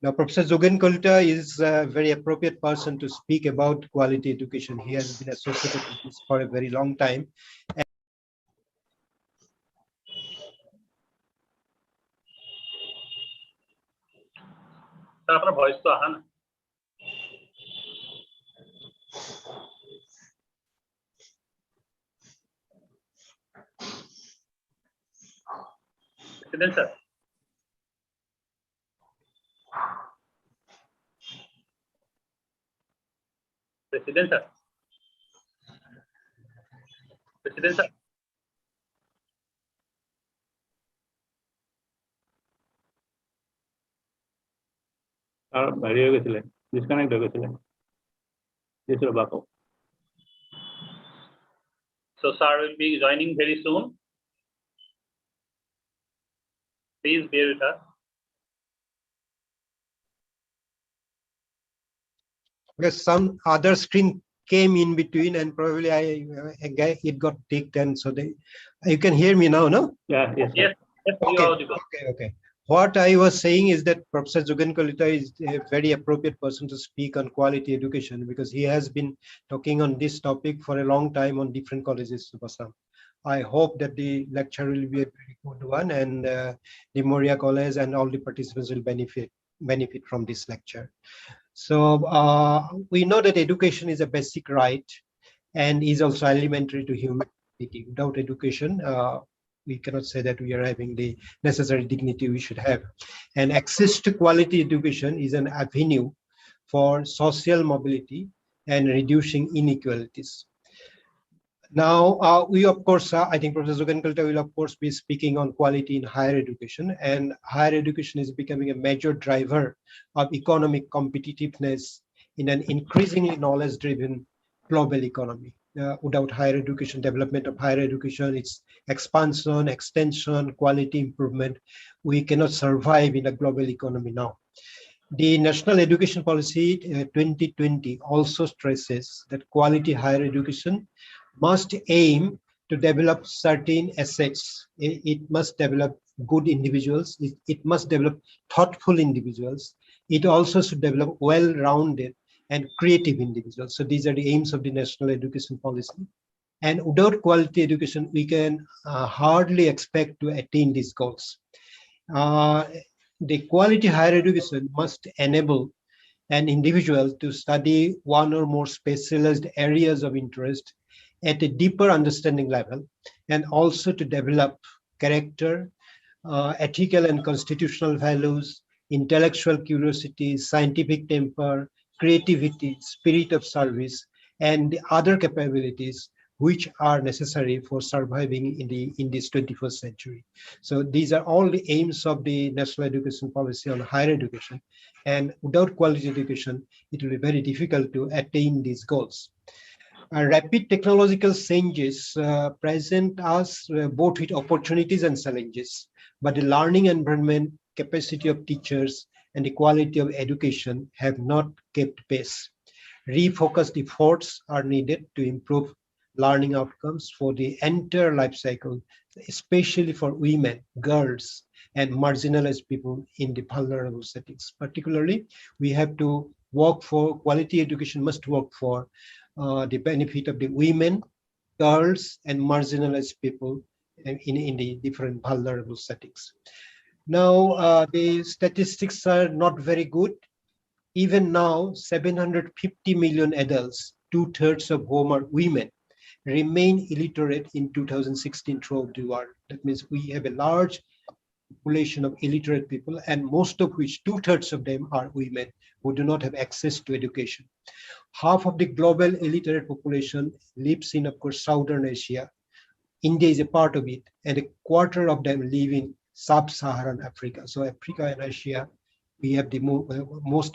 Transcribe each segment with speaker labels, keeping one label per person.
Speaker 1: Now, Professor Zogen Kolta is a very appropriate person to speak about quality education. He has been associated with this for a very long time.
Speaker 2: আপনার voice তো আহা না president sir president sir president sir আর বাইরে হয়ে গেছিলেন disconnect হয়ে গেছিলেন So sir will be joining very soon. Please bear with us.
Speaker 1: Because some other screen came in between, and probably it got ticked, and so you can hear me now, no?
Speaker 2: Yeah, yes.
Speaker 1: Okay. What I was saying is that Professor Zogen Kolita is a very appropriate person to speak on quality education, because he has been talking on this topic for a long time on different colleges of Assam. I hope that the lecture will be a very good one, and the Moria College and all the participants will benefit from this lecture. So we know that education is a basic right and is also elementary to humanity. Without education, we cannot say that we are having the necessary dignity we should have. And access to quality education is an avenue for social mobility and reducing inequalities. Now, we of course, I think Professor Zogen Kolta will of course be speaking on quality in higher education, and higher education is becoming a major driver of economic competitiveness in an increasingly knowledge-driven global economy. Without higher education, development of higher education, its expansion, extension, quality improvement, we cannot survive in a global economy now. The National Education Policy 2020 also stresses that quality higher education must aim to develop certain assets. It must develop good individuals. It must develop thoughtful individuals. It also should develop well-rounded and creative individuals. So these are the aims of the National Education Policy. And without quality education, we can hardly expect to attain these goals. The quality higher education must enable an individual to study one or more specialized areas of interest at a deeper understanding level, and also to develop character, ethical and constitutional values, intellectual curiosity, scientific temper, creativity, spirit of service, and the other capabilities which are necessary for surviving in this 21st century. So these are all the aims of the National Education Policy on higher education. And without quality education, it will be very difficult to attain these goals. Rapid technological changes present us both with opportunities and challenges, but the learning environment, capacity of teachers, and the quality of education have not kept pace. Refocused efforts are needed to improve learning outcomes for the entire life cycle, especially for women, girls, and marginalized people in the vulnerable settings. Particularly, we have to work for quality education, must work for the benefit of the women, girls, and marginalized people in the different vulnerable settings. Now, the statistics are not very good. Even now, 750 million adults, 2/3 of whom are women, remain illiterate in 2016 throughout the world. That means we have a large population of illiterate people, and most of which 2/3 of them are women who do not have access to education. Half of the global illiterate population lives in, of course, Southern Asia. India is a part of it, and 1/4 of them live in sub-Saharan Africa. So Africa and Asia, we have the most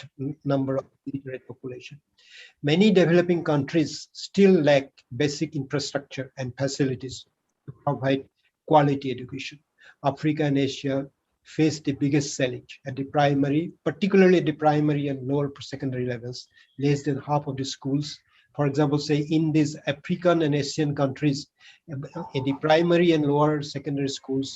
Speaker 1: number of illiterate population. Many developing countries still lack basic infrastructure and facilities to provide quality education. Africa and Asia face the biggest challenge at the primary, particularly at the primary and lower secondary levels. Less than half of the schools, for example, say in these African and Asian countries, in the primary and lower secondary schools,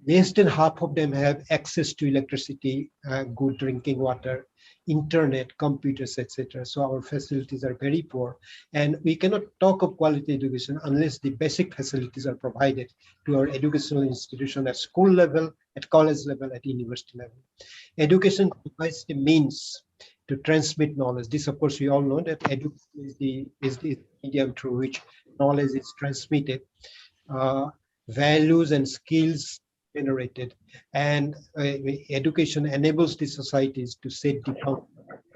Speaker 1: Less than half of them have access to electricity, good drinking water, internet, computers, etc. So our facilities are very poor. And we cannot talk of quality education unless the basic facilities are provided to our educational institution at school level, at college level, at university level. Education provides the means to transmit knowledge. This, of course, we all know that education is the medium through which knowledge is transmitted. Uh, Values and skills generated, and education enables the societies to set the foundation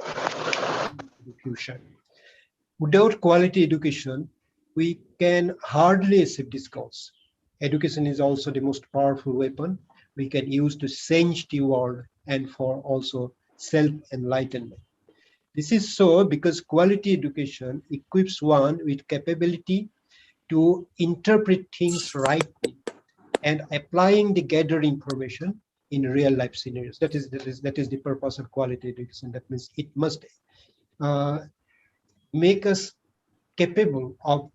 Speaker 1: for the future. Without quality education, we can hardly achieve these goals. Education is also the most powerful weapon we can use to change the world and for also self-enlightenment. This is so because quality education equips one with capability to interpret things rightly and applying the gathered information in real life scenarios. That is the purpose of quality education. That means it must uh, make us capable of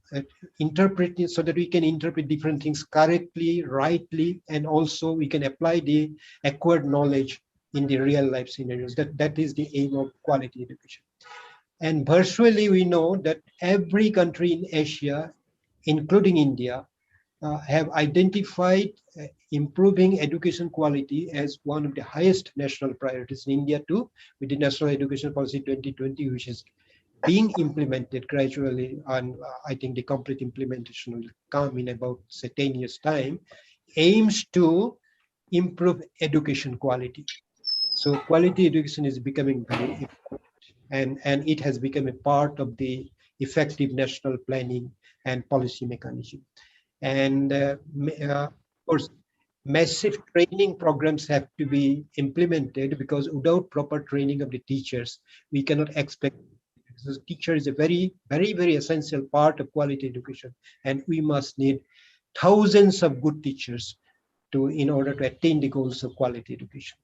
Speaker 1: interpreting so that we can interpret different things correctly, rightly, and also we can apply the acquired knowledge in the real life scenarios. That is the aim of quality education. And virtually we know that every country in Asia, including India, have identified improving education quality as one of the highest national priorities in India too, with the National Education Policy 2020, which is being implemented gradually, and I think the complete implementation will come in about, say, 10 years' time, aims to improve education quality. So quality education is becoming very important, and it has become a part of the effective national planning and policy mechanism. And of course, massive training programs have to be implemented, because without proper training of the teachers, we cannot expect. So teacher is a very, very, very essential part of quality education, and we must need thousands of good teachers in order to attain the goals of quality education.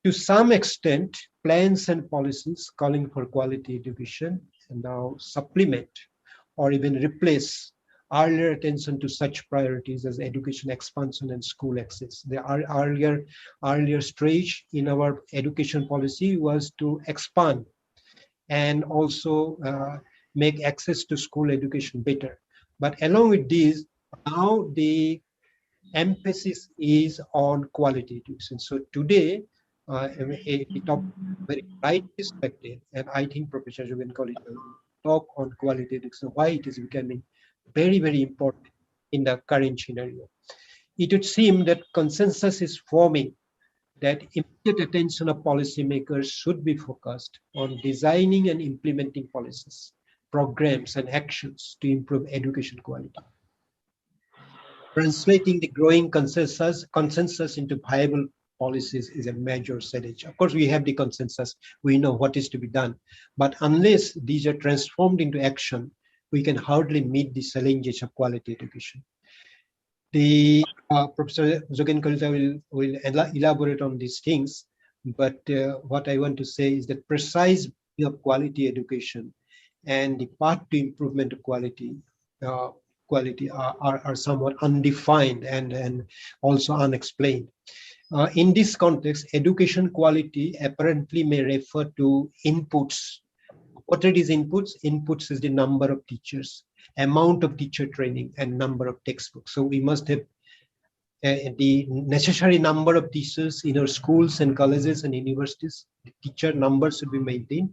Speaker 1: To some extent, plans and policies calling for quality education now supplement or even replace earlier attention to such priorities as education expansion and school access. The earlier stage in our education policy was to expand and also make access to school education better. But along with this, now the emphasis is on quality education. So today, a top very right perspective, and I think Professor Jugan College will talk on quality education, why it is becoming very, very important in the current scenario. It would seem that consensus is forming that immediate attention of policymakers should be focused on designing and implementing policies, programs, and actions to improve education quality. Translating the growing consensus into viable policies is a major challenge. Of course, we have the consensus, we know what is to be done, but unless these are transformed into action, we can hardly meet the challenges of quality education. The Professor Zogen Kalita will elaborate on these things, but what I want to say is that precise of quality education and the path to improvement of uh, quality are somewhat undefined and also unexplained. In this context, education quality apparently may refer to inputs. What it is inputs? Inputs is the number of teachers, amount of teacher training, and number of textbooks. So we must have the necessary number of teachers in our schools and colleges and universities. The teacher numbers should be maintained.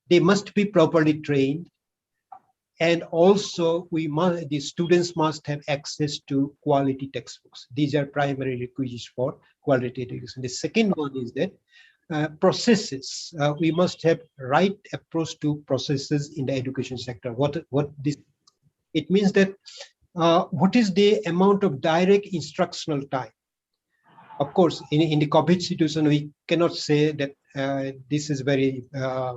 Speaker 1: They must be properly trained. And also the students must have access to quality textbooks. These are primary requisites for quality education. The second one is that processes. We must have right approach to processes in the education sector. It means that what is the amount of direct instructional time? Of course, in the COVID situation, we cannot say that this is very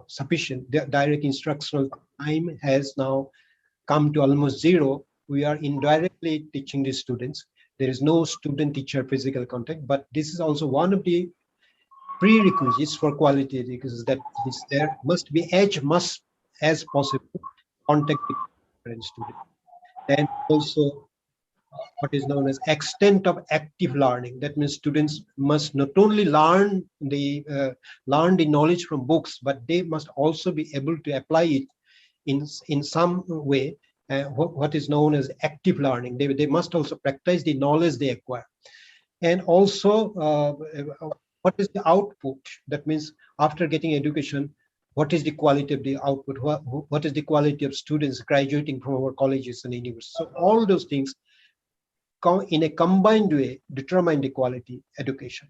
Speaker 1: sufficient. The direct instructional time has now come to almost zero. We are indirectly teaching the students. There is no student-teacher physical contact, but this is also one of the prerequisites for quality education, that there must be as possible contact with parent student. And also what is known as extent of active learning. That means students must not only learn the knowledge from books, but they must also be able to apply it in some way. What is known as active learning. They must also practice the knowledge they acquire. And also, what is the output? That means after getting education, what is the quality of the output? What is the quality of students graduating from our colleges and universities? So all those things in a combined way determine the quality education.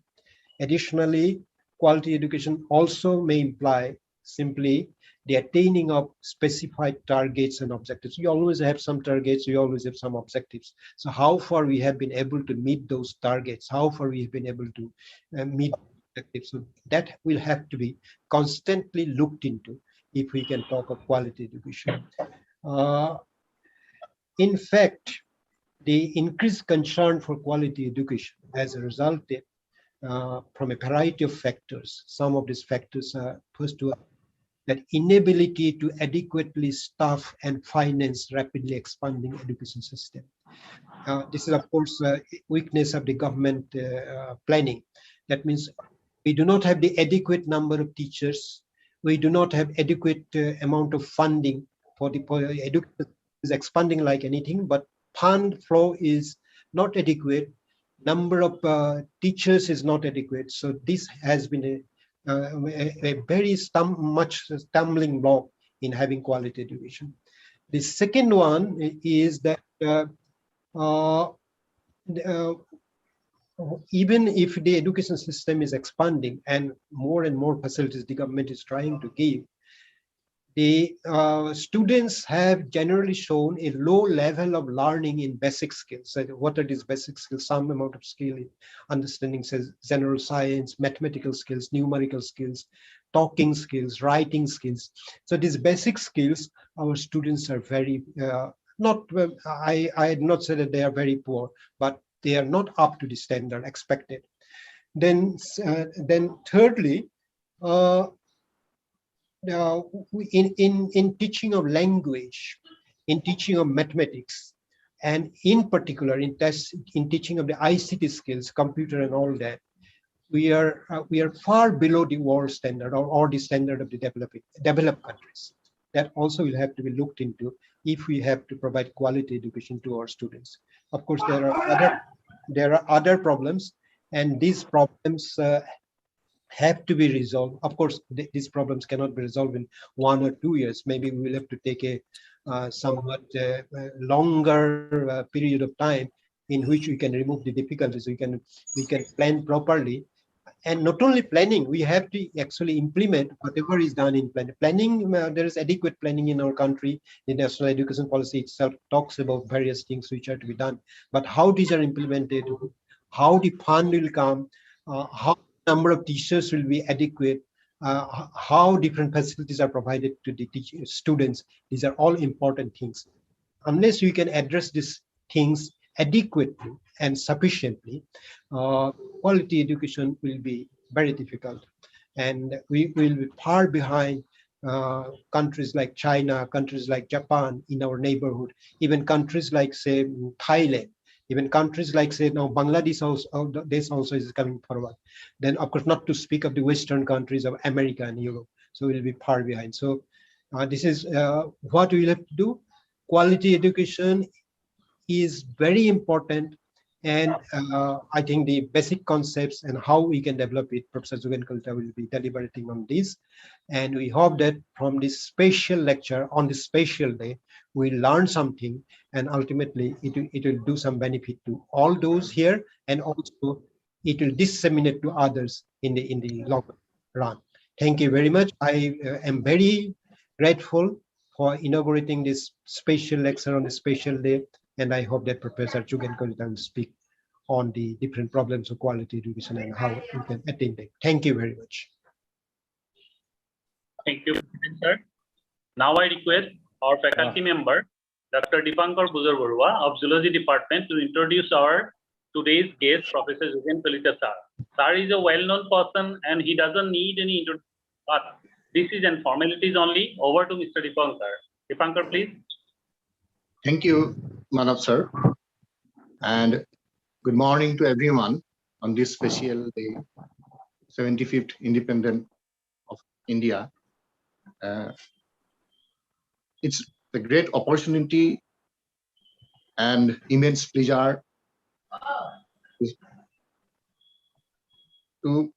Speaker 1: Additionally, quality education also may imply simply the attaining of specified targets and objectives. We always have some targets, we always have some objectives. So how far we have been able to meet those targets, how far we have been able to meet objectives. So that will have to be constantly looked into if we can talk of quality education. In fact, the increased concern for quality education has resulted from a variety of factors. Some of these factors are first to that inability to adequately staff and finance rapidly expanding education system. This is, of course, a weakness of the government planning. That means we do not have the adequate number of teachers. We do not have adequate amount of funding for the education is expanding like anything, but fund flow is not adequate. Number of teachers is not adequate. So this has been a very much stumbling block in having quality education. The second one is that uh, even if the education system is expanding and more facilities the government is trying to give, the students have generally shown a low level of learning in basic skills. So what are these basic skills? Some amount of skill in understanding says general science, mathematical skills, numerical skills, talking skills, writing skills. So these basic skills, our students are very not. I'd not say that they are very poor, but they are not up to the standard expected. Then thirdly. In teaching of language, in teaching of mathematics, and in particular in teaching of the ICT skills, computer and all that, we are far below the world standard or the standard of the developed countries. That also will have to be looked into if we have to provide quality education to our students. Of course, there are other problems, and these problems have to be resolved. Of course, these problems cannot be resolved in 1 or 2 years. Maybe we will have to take a somewhat longer period of time in which we can remove the difficulties. We can plan properly, and not only planning, we have to actually implement whatever is done in planning. There is adequate planning in our country. The national education policy itself talks about various things which are to be done, but how these are implemented, how the fund will come, how number of teachers will be adequate, how different facilities are provided to the students. These are all important things. Unless we can address these things adequately and sufficiently, quality education will be very difficult. And we will be far behind countries like China, countries like Japan in our neighborhood, even countries like, say, Thailand. Even countries like, say, now Bangladesh also, this also is coming forward. Then, of course, not to speak of the Western countries of America and Europe. So we'll be far behind. So this is what we'll have to do. Quality education is very important. And I think the basic concepts and how we can develop it, Professor Jugen Kalita will be deliberating on this. And we hope that from this special lecture on this special day, we learn something, and ultimately it will do some benefit to all those here, and also it will disseminate to others in the long run. Thank you very much. I am very grateful for inaugurating this special lecture on a special day, and I hope that Professor Jugen Kalita will speak on the different problems of quality education and how we can attain them. Thank you very much.
Speaker 3: Thank you, sir. Now I request our faculty member, Dr. Dipankar Bujarbodua of Zoology Department, to introduce our today's guest, Professor Jugen Kalita sir. Sir is a well-known person and he doesn't need any introduction, but this is and formalities only. Over to Mr. Dipankar. Dipankar, please.
Speaker 4: Thank you, Manav sir. And good morning to everyone on this special day, 75th Independence of India. It's a great opportunity and immense pleasure to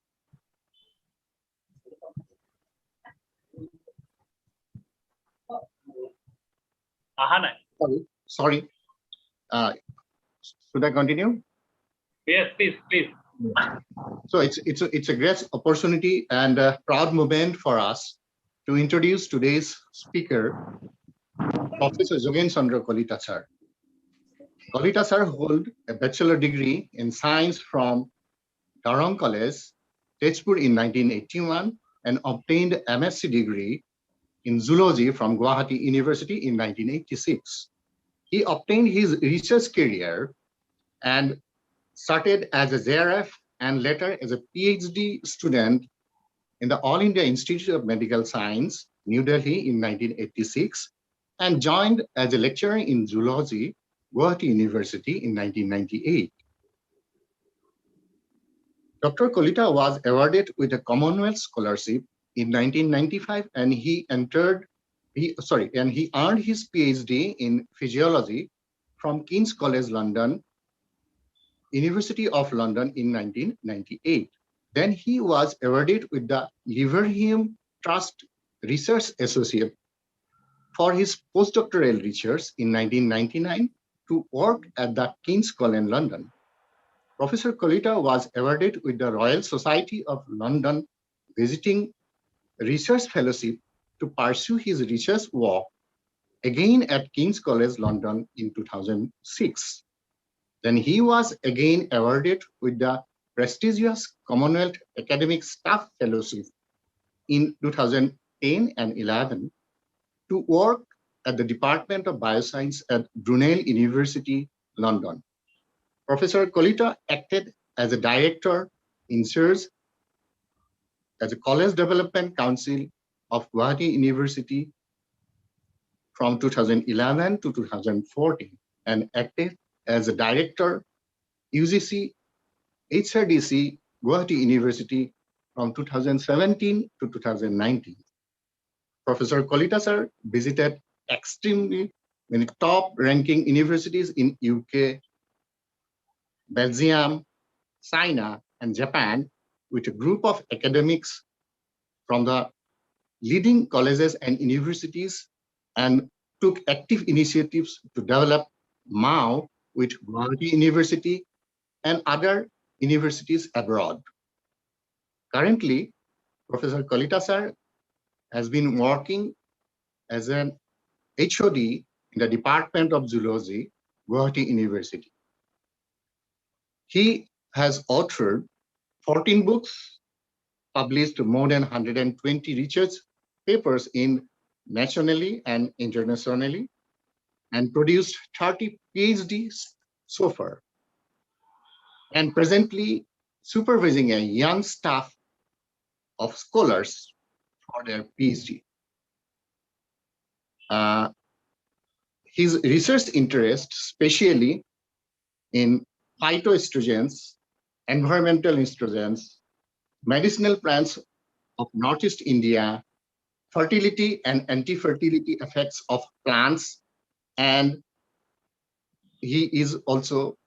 Speaker 4: sorry. Should I continue?
Speaker 3: Yes, please.
Speaker 4: So it's a great opportunity and a proud moment for us to introduce today's speaker, Professor Jogen Chandra Kolita sir. Kolita sir holds a bachelor degree in science from Darong College, Tezpur in 1981 and obtained MSc degree in zoology from Guwahati University in 1986. He obtained his research career and started as a JRF and later as a PhD student in the All India Institute of Medical Science, New Delhi in 1986, and joined as a lecturer in zoology, Guwahati University in 1998. Dr. Kolita was awarded with a Commonwealth Scholarship in 1995, and he earned his PhD in physiology from King's College London, University of London in 1998. Then he was awarded with the Leverhulme Trust Research Associate for his postdoctoral research in 1999 to work at the King's College London. Professor Kolita was awarded with the Royal Society of London Visiting Research Fellowship to pursue his research work again at King's College London in 2006. Then he was again awarded with the prestigious Commonwealth Academic Staff Fellowship in 2010 and 11 to work at the Department of Bioscience at Brunel University, London. Professor Kolita acted as a director in charge as a College Development Council of Guwahati University from 2011 to 2014 and acted as a director UGC HRDC Guwahati University from 2017 to 2019. Professor Kolita sir visited extremely many top-ranking universities in UK, Belgium, China, and Japan with a group of academics from the leading colleges and universities and took active initiatives to develop MAO with Guwahati University and other universities abroad. Currently, Professor Kolita sir has been working as an HOD in the Department of Zoology, Guwahati University. He has authored 14 books, published more than 120 research papers in nationally and internationally, and produced 30 PhDs so far, and presently supervising a young staff of scholars for their PhD. His research interest, especially in phytoestrogens, environmental estrogens, medicinal plants of Northeast India, fertility and anti-fertility effects of plants, and he is also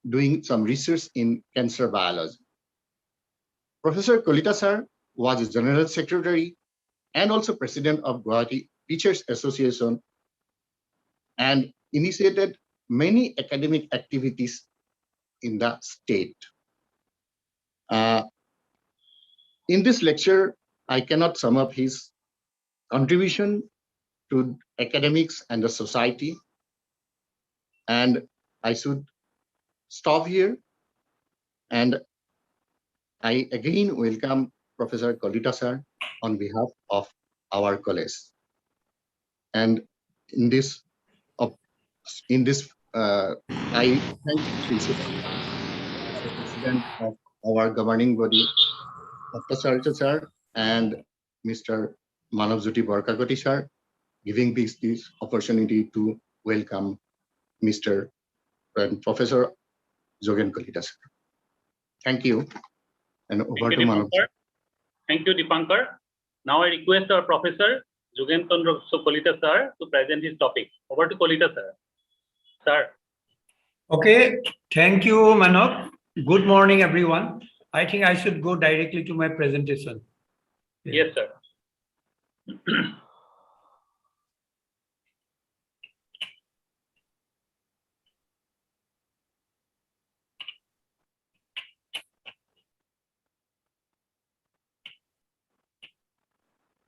Speaker 4: doing some research in cancer biology. Professor Kolita sir was General Secretary and also President of Guwahati Teachers Association and initiated many academic activities in the state. In this lecture, I cannot sum up his contribution to academics and the society, and I should stop here. And I again welcome Professor Kolita sir on behalf of our college. And in this, I thank the President of our governing body, Dr. Sarcha sir, and Mr. Manavjyoti Barkakoti sir, giving this opportunity to welcome Mr. and Professor Jogen Kolita sir. Thank you. And over
Speaker 3: Thank
Speaker 4: to
Speaker 3: you,
Speaker 4: Manav.
Speaker 3: Dipankar. Thank you, Dipankar. Now I request our professor, Jogen Kolita sir, to present his topic. Over to Kolita sir. Sir.
Speaker 5: Okay, thank you, Manav. Good morning, everyone. I think I should go directly to my presentation.
Speaker 3: Yes, sir.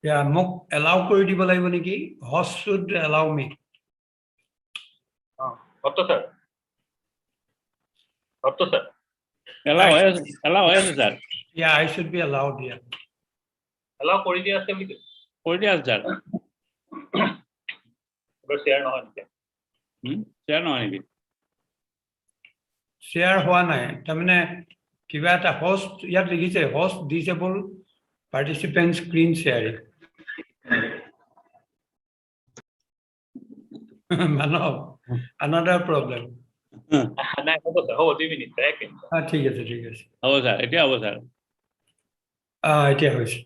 Speaker 5: Yeah, Mok allow kori dibo laibo niki. Host should allow me.
Speaker 3: Otto sir. Otto sir.
Speaker 2: allow us, sir.
Speaker 5: Yeah, I should be allowed here.
Speaker 3: Allow kori diya ase boli.
Speaker 2: Kori dia, sir.
Speaker 3: But share no hoy.
Speaker 2: Share no hoy.
Speaker 5: Share হোৱা নাই তাৰমানে কিবা এটা host ইয়াত লিখিছে host disable participant screen sharing Manav, another problem.
Speaker 3: নাই হ'ব sir, হ'ব 2 minutes second.
Speaker 5: ঠিক আছে ঠিক আছে
Speaker 2: হ'ব sir, এতিয়া হ'ব sir.
Speaker 5: এতিয়া হৈছে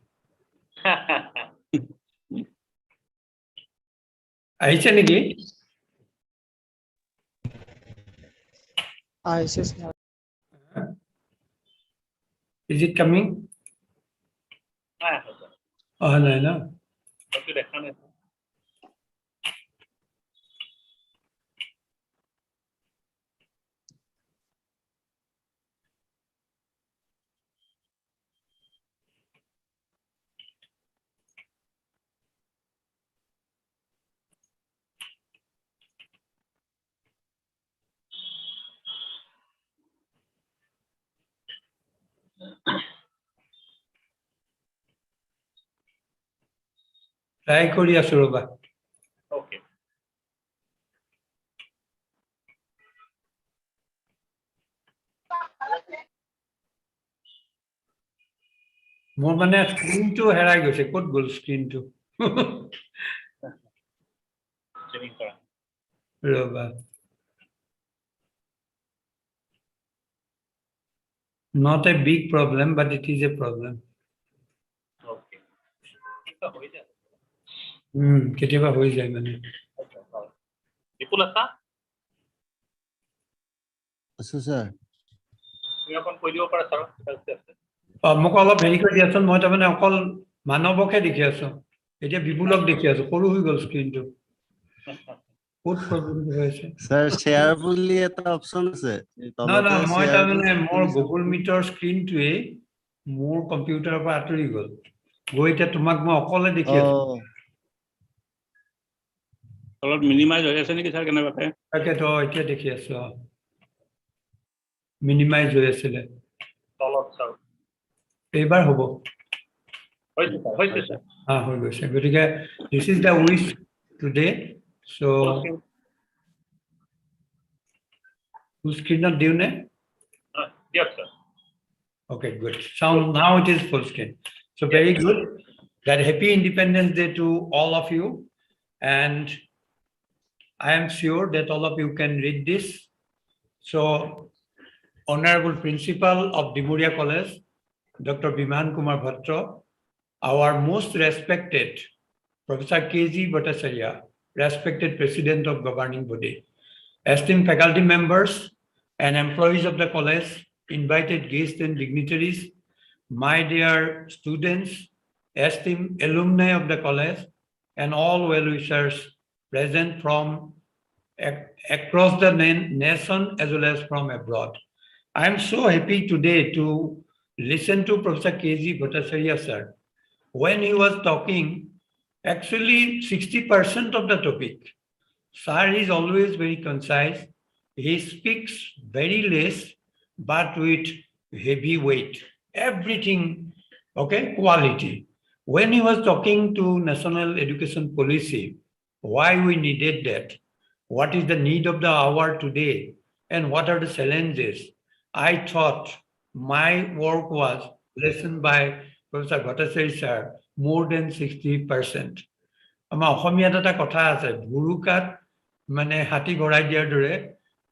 Speaker 5: আহিছে নেকি Is it coming? No, no.
Speaker 3: Okay, দেখা নাই
Speaker 5: Try কৰি আছো ৰবা
Speaker 3: Okay.
Speaker 5: মোৰ মানে স্ক্ৰিনটো হেৰাই গৈছে ক'ত গ'ল স্ক্ৰিনটো
Speaker 3: Streaming কৰা
Speaker 5: ৰবা Not a big problem, but it is a problem.
Speaker 3: Okay. এটা হৈ যায়
Speaker 5: কেতিয়াবা হৈ যায় মানে
Speaker 3: বিপুল আছা
Speaker 6: আছো স্যার
Speaker 3: তুমি অকণ কৈ দিব পাৰা ছাৰ
Speaker 5: মোক অলপ হেৰি কৰি দিয়াচোন মই তাৰমানে অকল মানৱকে দেখি আছো এতিয়া বিপুলক দেখি আছো সৰু হৈ গ'ল স্ক্ৰিনটো ক'ত প্ৰব্লেম হৈছে
Speaker 6: স্যার শেয়ার বুলি এটা অপশন আছে
Speaker 5: না না মই তাৰমানে মোৰ গুগল মিটৰ স্ক্ৰিনটোৱে মোৰ কম্পিউটাৰৰ পৰা আঁতৰি গ'ল গৈ এতিয়া তোমাক মই অকলে দেখি আছো
Speaker 2: অলপ মিনিমাইজ হৈ আছে নেকি স্যাৰ কেনেবাকে
Speaker 5: তাকেতো এতিয়া দেখি আছো মিনিমাইজ হৈ আছিলে
Speaker 3: তলত ছাৰ
Speaker 5: এইবাৰ হ'ব
Speaker 3: হৈছে ছাৰ
Speaker 5: হৈ গৈছে গতিকে this is the which today চ' ফুল স্ক্ৰীনত দিওঁনে
Speaker 3: দিয়ক sir
Speaker 5: Okay, good. Sound now it is full screen. So very good. That happy Independence Day to all of you. And I am sure that all of you can read this. So Honorable Principal of Dimuria College, Dr. Biman Kumar Bhatra, our most respected Professor K.G. Bhattacharya, respected President of Governing Body, esteemed faculty members and employees of the college, invited guests and dignitaries, my dear students, esteemed alumni of the college, and all well-wishers present from across the nation as well as from abroad. I am so happy today to listen to Professor K.G. Bhattacharya sir. When he was talking, actually 60% of the topic, sir is always very concise. He speaks very less, but with heavy weight. Everything, okay, quality. When he was talking to national education policy, why we needed that, what is the need of the hour today, and what are the challenges, I thought my work was listened by Professor Bhattacharya sir more than 60%. আমাৰ অসমীয়াত এটা কথা আছে ভুৰুকাত মানে হাতী গৰাই দিয়াৰ দৰে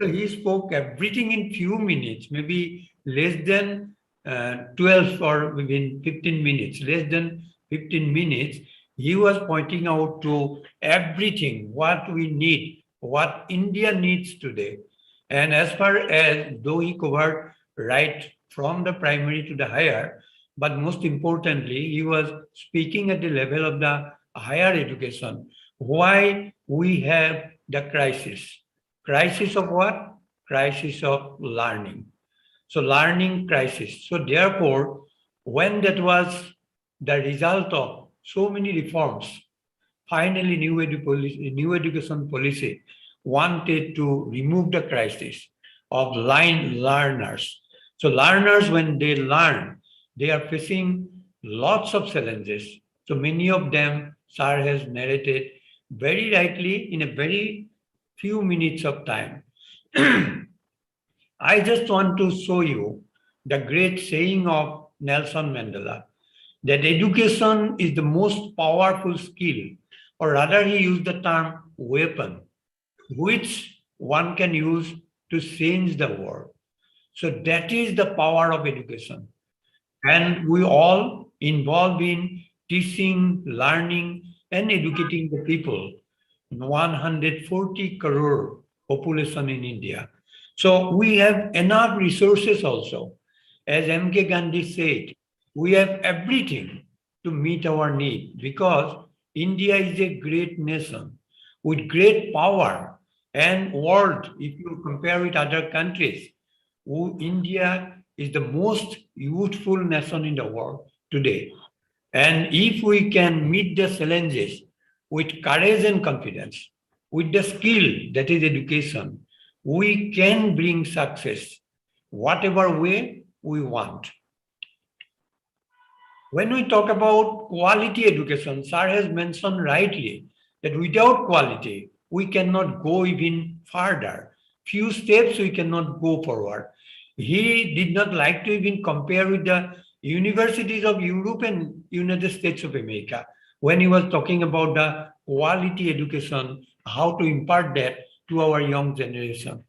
Speaker 5: So he spoke everything in few minutes, maybe less than 12 or within 15 minutes, less than 15 minutes. He was pointing out to everything, what we need, what India needs today. And as far as, though he covered right from the primary to the higher, but most importantly, he was speaking at the level of the higher education, why we have the crisis. Crisis of what? Crisis of learning. So learning crisis. So therefore, when that was the result of so many reforms, finally new education policy wanted to remove the crisis of learners. So learners, when they learn, they are facing lots of challenges. So many of them, Sir has narrated very rightly in a very few minutes of time. I just want to show you the great saying of Nelson Mandela, that education is the most powerful skill, or rather he used the term weapon, which one can use to change the world. So that is the power of education. And we all involved in teaching, learning, and educating the people. 140 crore population in India. So we have enough resources also. As M.K. Gandhi said, we have everything to meet our need because India is a great nation with great power and world. If you compare with other countries, India is the most youthful nation in the world today. And if we can meet the challenges with courage and confidence, with the skill that is education, we can bring success whatever way we want. When we talk about quality education, Sir has mentioned rightly that without quality, we cannot go even further. Few steps we cannot go forward. He did not like to even compare with the universities of Europe and United States of America when he was talking about the quality education, how to impart that to our young generation.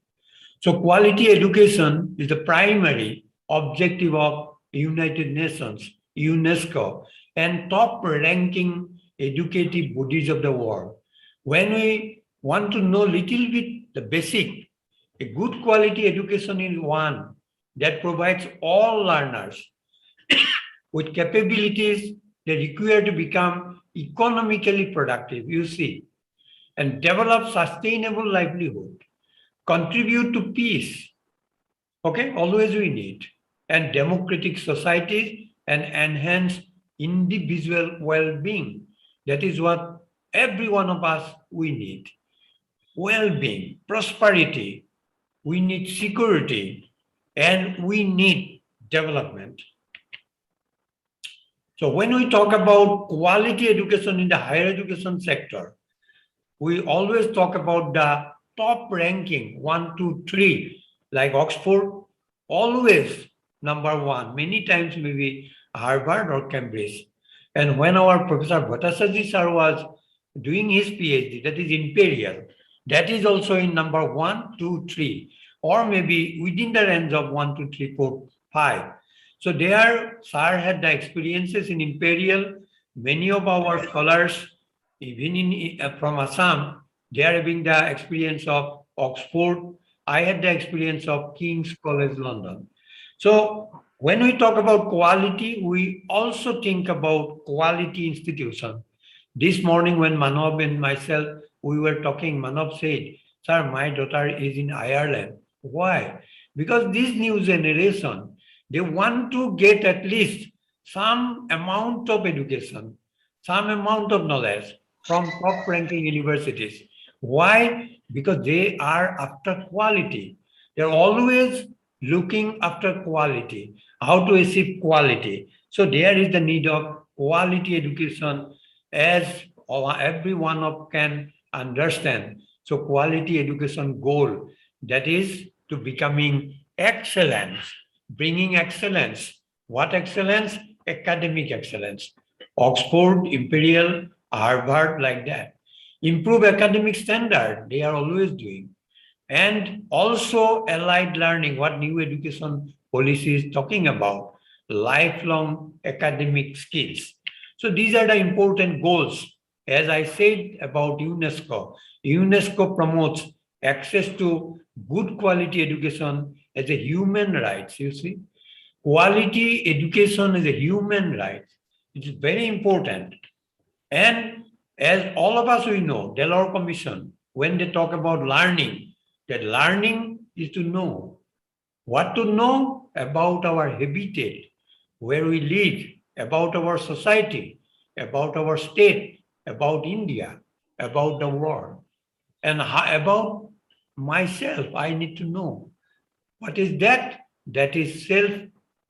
Speaker 5: So quality education is the primary objective of United Nations, UNESCO, and top ranking educative bodies of the world. When we want to know little bit the basic, a good quality education is one that provides all learners with capabilities they require to become economically productive, you see, and develop sustainable livelihood, contribute to peace, okay, always we need, and democratic societies, and enhance individual well-being. That is what every one of us we need. Well-being, prosperity, we need security, and we need development. So when we talk about quality education in the higher education sector, we always talk about the top ranking, 1, 2, 3, like Oxford, always number one, many times maybe Harvard or Cambridge. And when our Professor Bhattacharya sir was doing his PhD, that is Imperial, that is also in number 1, 2, 3, or maybe within the range of 1, 2, 3, 4, 5. So there, sir had the experiences in Imperial. Many of our scholars, even in from Assam, they are having the experience of Oxford. I had the experience of King's College London. So when we talk about quality, we also think about quality institution. This morning when Manav and myself, we were talking, Manav said, sir, my daughter is in Ireland. Why? Because this new generation, they want to get at least some amount of education, some amount of knowledge from top ranking universities. Why? Because they are after quality. They're always looking after quality, how to achieve quality. So there is the need of quality education as every one of can understand. So quality education goal, that is to becoming excellence, bringing excellence. What excellence? Academic excellence. Oxford, Imperial, Harvard, like that. Improve academic standard, they are always doing. and also allied learning, what new education policy is talking about, lifelong academic skills. So these are the important goals. As I said about UNESCO, UNESCO promotes access to good quality education as a human right. You see, quality education is a human right. It is very important. And as all of us we know, Delaware Commission, when they talk about learning, that learning is to know. What to know about our habitat, where we live, about our society, about our state, about India, about the world, and about myself. I need to know. What is that? That is self,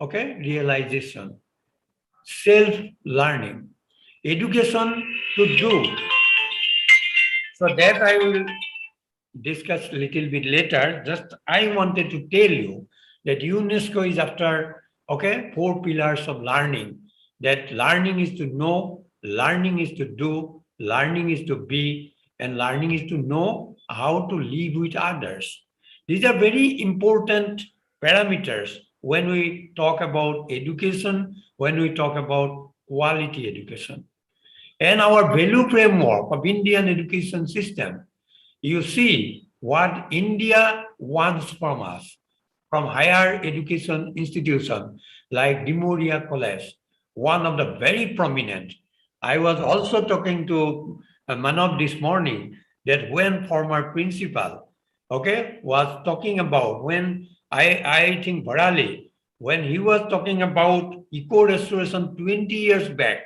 Speaker 5: realization, self-learning, education to do. So that I will discuss a little bit later. Just I wanted to tell you that UNESCO is after, four pillars of learning. That learning is to know, learning is to do, learning is to be, and learning is to know how to live with others. These are very important parameters when we talk about education, when we talk about quality education. And our value framework of Indian education system, you see what India wants from us, from higher education institution like Dimoria College, one of the very prominent. I was also talking to Manav this morning that when former principal, was talking about when I think Varali, when he was talking about eco-restoration 20 years back,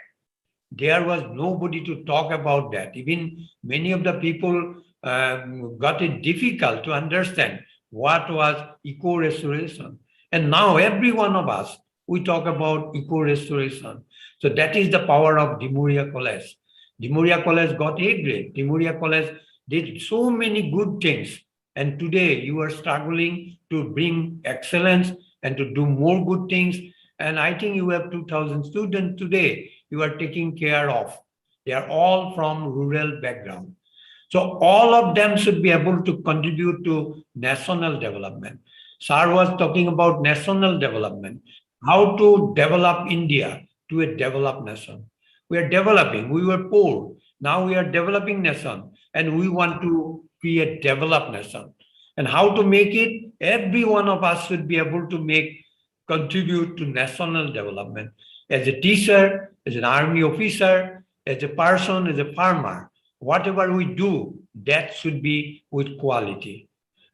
Speaker 5: there was nobody to talk about that. Even many of the people got it difficult to understand what was eco-restoration. And now every one of us, we talk about eco-restoration. So that is the power of Dimoria College. Dimoria College got A grade. Dimoria College did so many good things. And today you are struggling to bring excellence and to do more good things. And I think you have 2,000 students today you are taking care of. They are all from rural background. So all of them should be able to contribute to national development. Sir was talking about national development, how to develop India to a developed nation. We are developing, we were poor. Now we are developing nation and we want to be a developed nation. And how to make it? Every one of us should be able to contribute to national development. As a teacher, as an army officer, as a person, as a farmer, whatever we do, that should be with quality.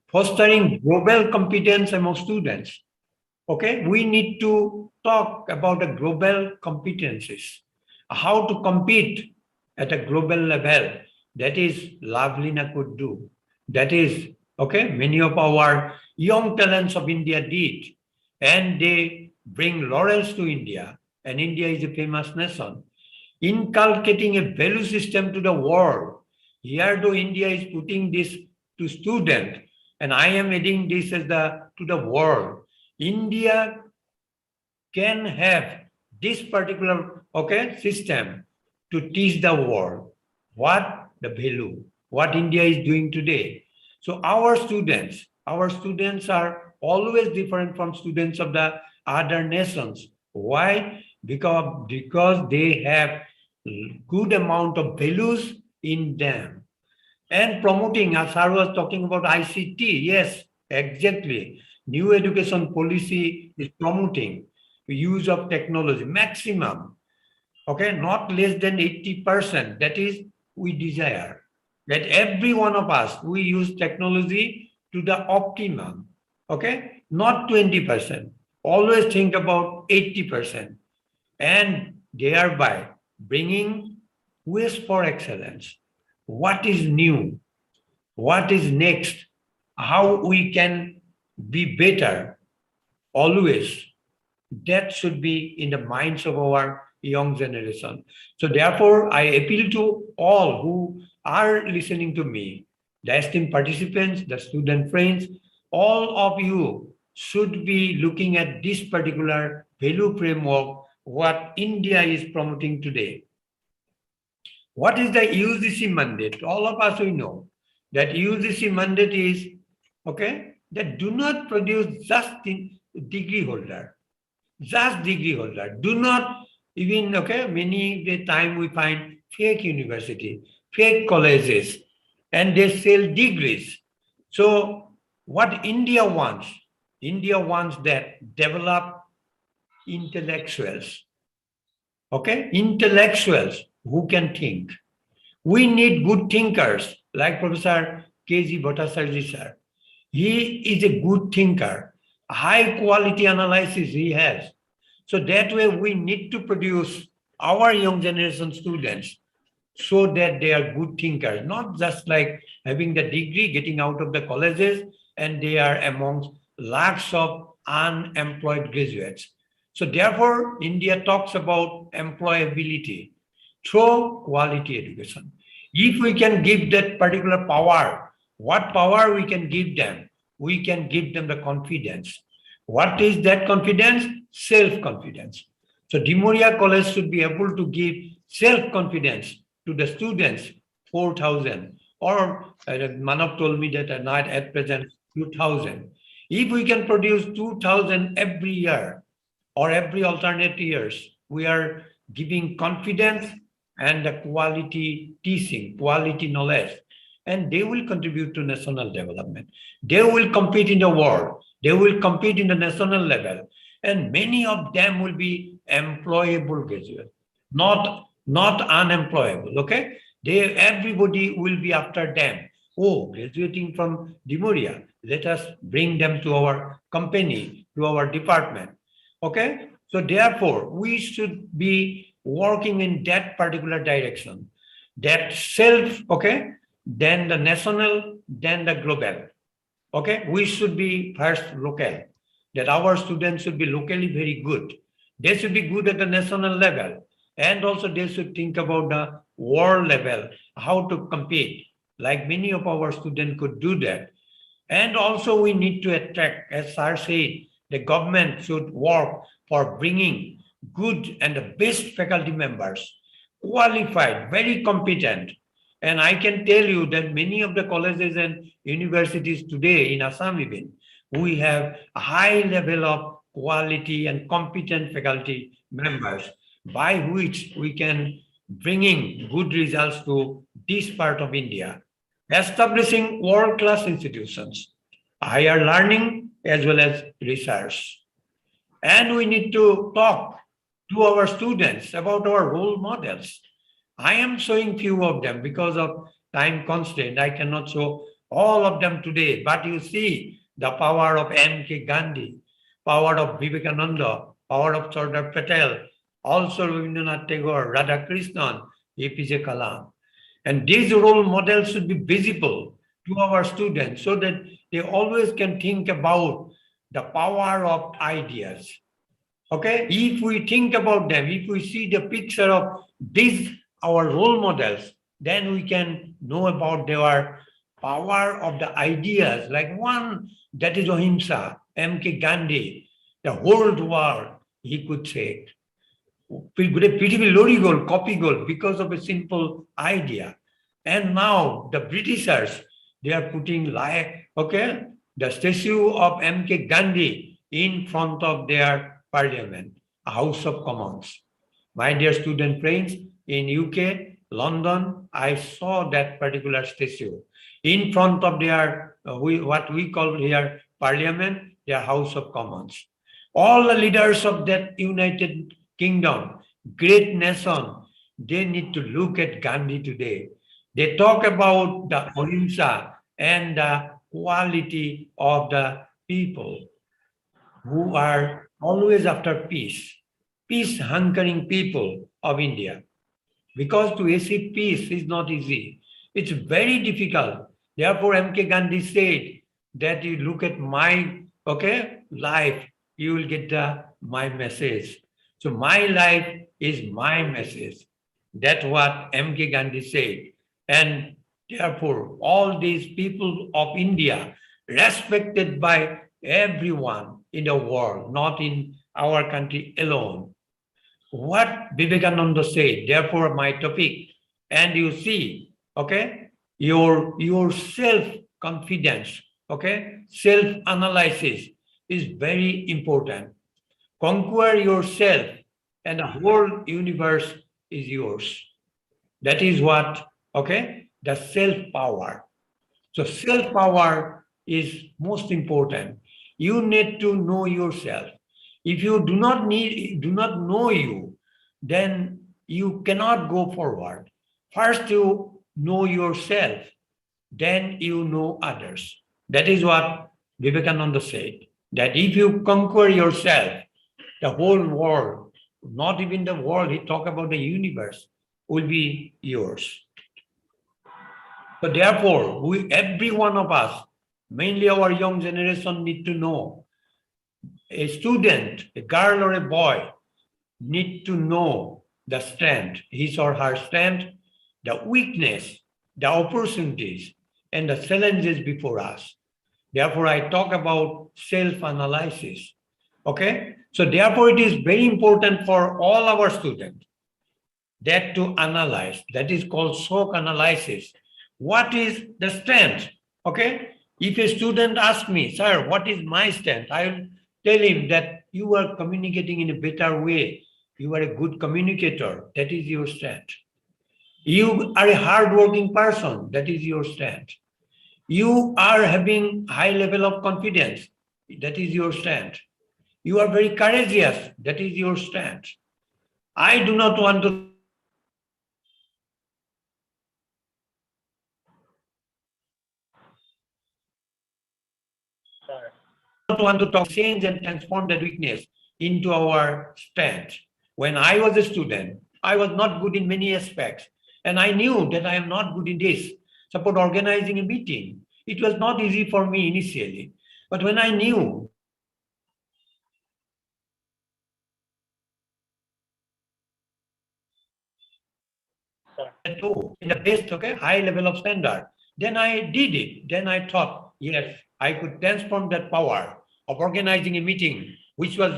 Speaker 5: Fostering global competence among students. We need to talk about the global competencies, how to compete at a global level. That is Lavlina could do. That is, many of our young talents of India did. And they bring laurels to India. And India is a famous nation. Inculcating a value system to the world. Here though India is putting this to student, and I am adding this as to the world. India can have this particular system to teach the world what the value, what India is doing today. So our students are always different from students of the other nations. Why? Because they have good amount of values in them. And promoting, as I was talking about ICT, yes, exactly. New education policy is promoting the use of technology, maximum, not less than 80%. That is, we desire that every one of us, we use technology to the optimum, not 20%. Always think about 80%. And thereby bringing ways for excellence. What is new? What is next? How we can be better always. That should be in the minds of our young generation. So therefore, I appeal to all who are listening to me, the esteemed participants, the student friends, all of you should be looking at this particular value framework, what India is promoting today. What is the UGC mandate? All of us we know that UGC mandate is okay, that do not produce just degree holder. Just degree holder. Do not even, okay, many the time we find fake university, fake colleges, and they sell degrees. So what India wants that develop intellectuals, okay, intellectuals who can think. We need good thinkers like Professor K.G. Bhattacharya sir. He is a good thinker, high quality analysis he has. So that way we need to produce our young generation students so that they are good thinkers, not just like having the degree, getting out of the colleges, and they are amongst lakhs of unemployed graduates. So therefore, India talks about employability through quality education. If we can give that particular power, what power we can give them? We can give them the confidence. What is that confidence? Self-confidence. So Dimoria College should be able to give self-confidence to the students, 4,000, or Manav told me that at present 2,000. If we can produce 2,000 every year or every alternate years, we are giving confidence and the quality teaching, quality knowledge, and they will contribute to national development. They will compete in the world. They will compete in the national level, and many of them will be employable graduates, not unemployable. Okay, everybody will be after them. Oh, graduating from Dimoria, let us bring them to our company, to our department. Okay, so therefore we should be working in that particular direction. That self, okay, then the national, then the global. Okay, we should be first local, that our students should be locally very good. They should be good at the national level, and also they should think about the world level, how to compete, like many of our students could do that. And also we need to attract, as Sir said, the government should work for bringing good and the best faculty members, qualified, very competent. And I can tell you that many of the colleges and universities today in Assam even, we have a high level of quality and competent faculty members by which we can bringing good results to this part of India, establishing world-class institutions, higher learning as well as research. And we need to talk to our students about our role models. I am showing few of them because of time constraint. I cannot show all of them today, but you see the power of M.K. Gandhi, power of Vivekananda, power of Sardar Patel, also Rabindranath Tagore, Radhakrishnan, APJ Kalam. And these role models should be visible to our students so that they always can think about the power of ideas. Okay, if we think about them, if we see the picture of these, our role models, then we can know about their power of the ideas. Like one that is Ahimsa, M.K. Gandhi, the whole world, he could say, পৃথিবী lorry goal copy goal because of a simple idea. And now the Britishers, they are putting like, okay, the statue of M.K. Gandhi in front of their parliament, House of Commons. My dear student friends, in UK, London, I saw that particular statue in front of their, what we call here parliament, their House of Commons. All the leaders of that United Kingdom, great nation, they need to look at Gandhi today. They talk about the ahimsa and the quality of the people who are always after peace, peace-hungering people of India. Because to achieve peace is not easy. It's very difficult. Therefore, M.K. Gandhi said that you look at my, okay, life, you will get my message. So my life is my message. That's what M.K. Gandhi said. And therefore, all these people of India, respected by everyone in the world, not in our country alone. What Vivekananda said, therefore my topic, and you see, okay, your self-confidence Okay, self-analysis is very important. Conquer yourself, and the whole universe is yours. That is what, okay, the self-power. So self-power is most important. You need to know yourself. If you do not know you, then you cannot go forward. First you know yourself, then you know others. That is what Vivekananda said, that if you conquer yourself, the whole world, not even the world, he talked about the universe, will be yours. So therefore, every one of us, mainly our young generation, need to know. A student, a girl or a boy, need to know the strength, his or her strength, the weakness, the opportunities, and the challenges before us. Therefore, I talk about self-analysis. Okay? So therefore, it is very important for all our students that to analyze. That is called SWOT analysis. What is the strength? Okay? If a student asks me, sir, what is my strength? I will tell him that you are communicating in a better way. You are a good communicator. That is your strength. You are a hardworking person. That is your strength. You are having high level of confidence. That is your strength. You are very courageous. That is your strength. I do not want to change and transform that weakness into our strength. When I was a student, I was not good in many aspects. And I knew that I am not good in this. Suppose organizing a meeting. It was not easy for me initially. But when I knew in the best, okay, high level of standard, then I did it. Then I thought, yes, I could transform that power of organizing a meeting, which was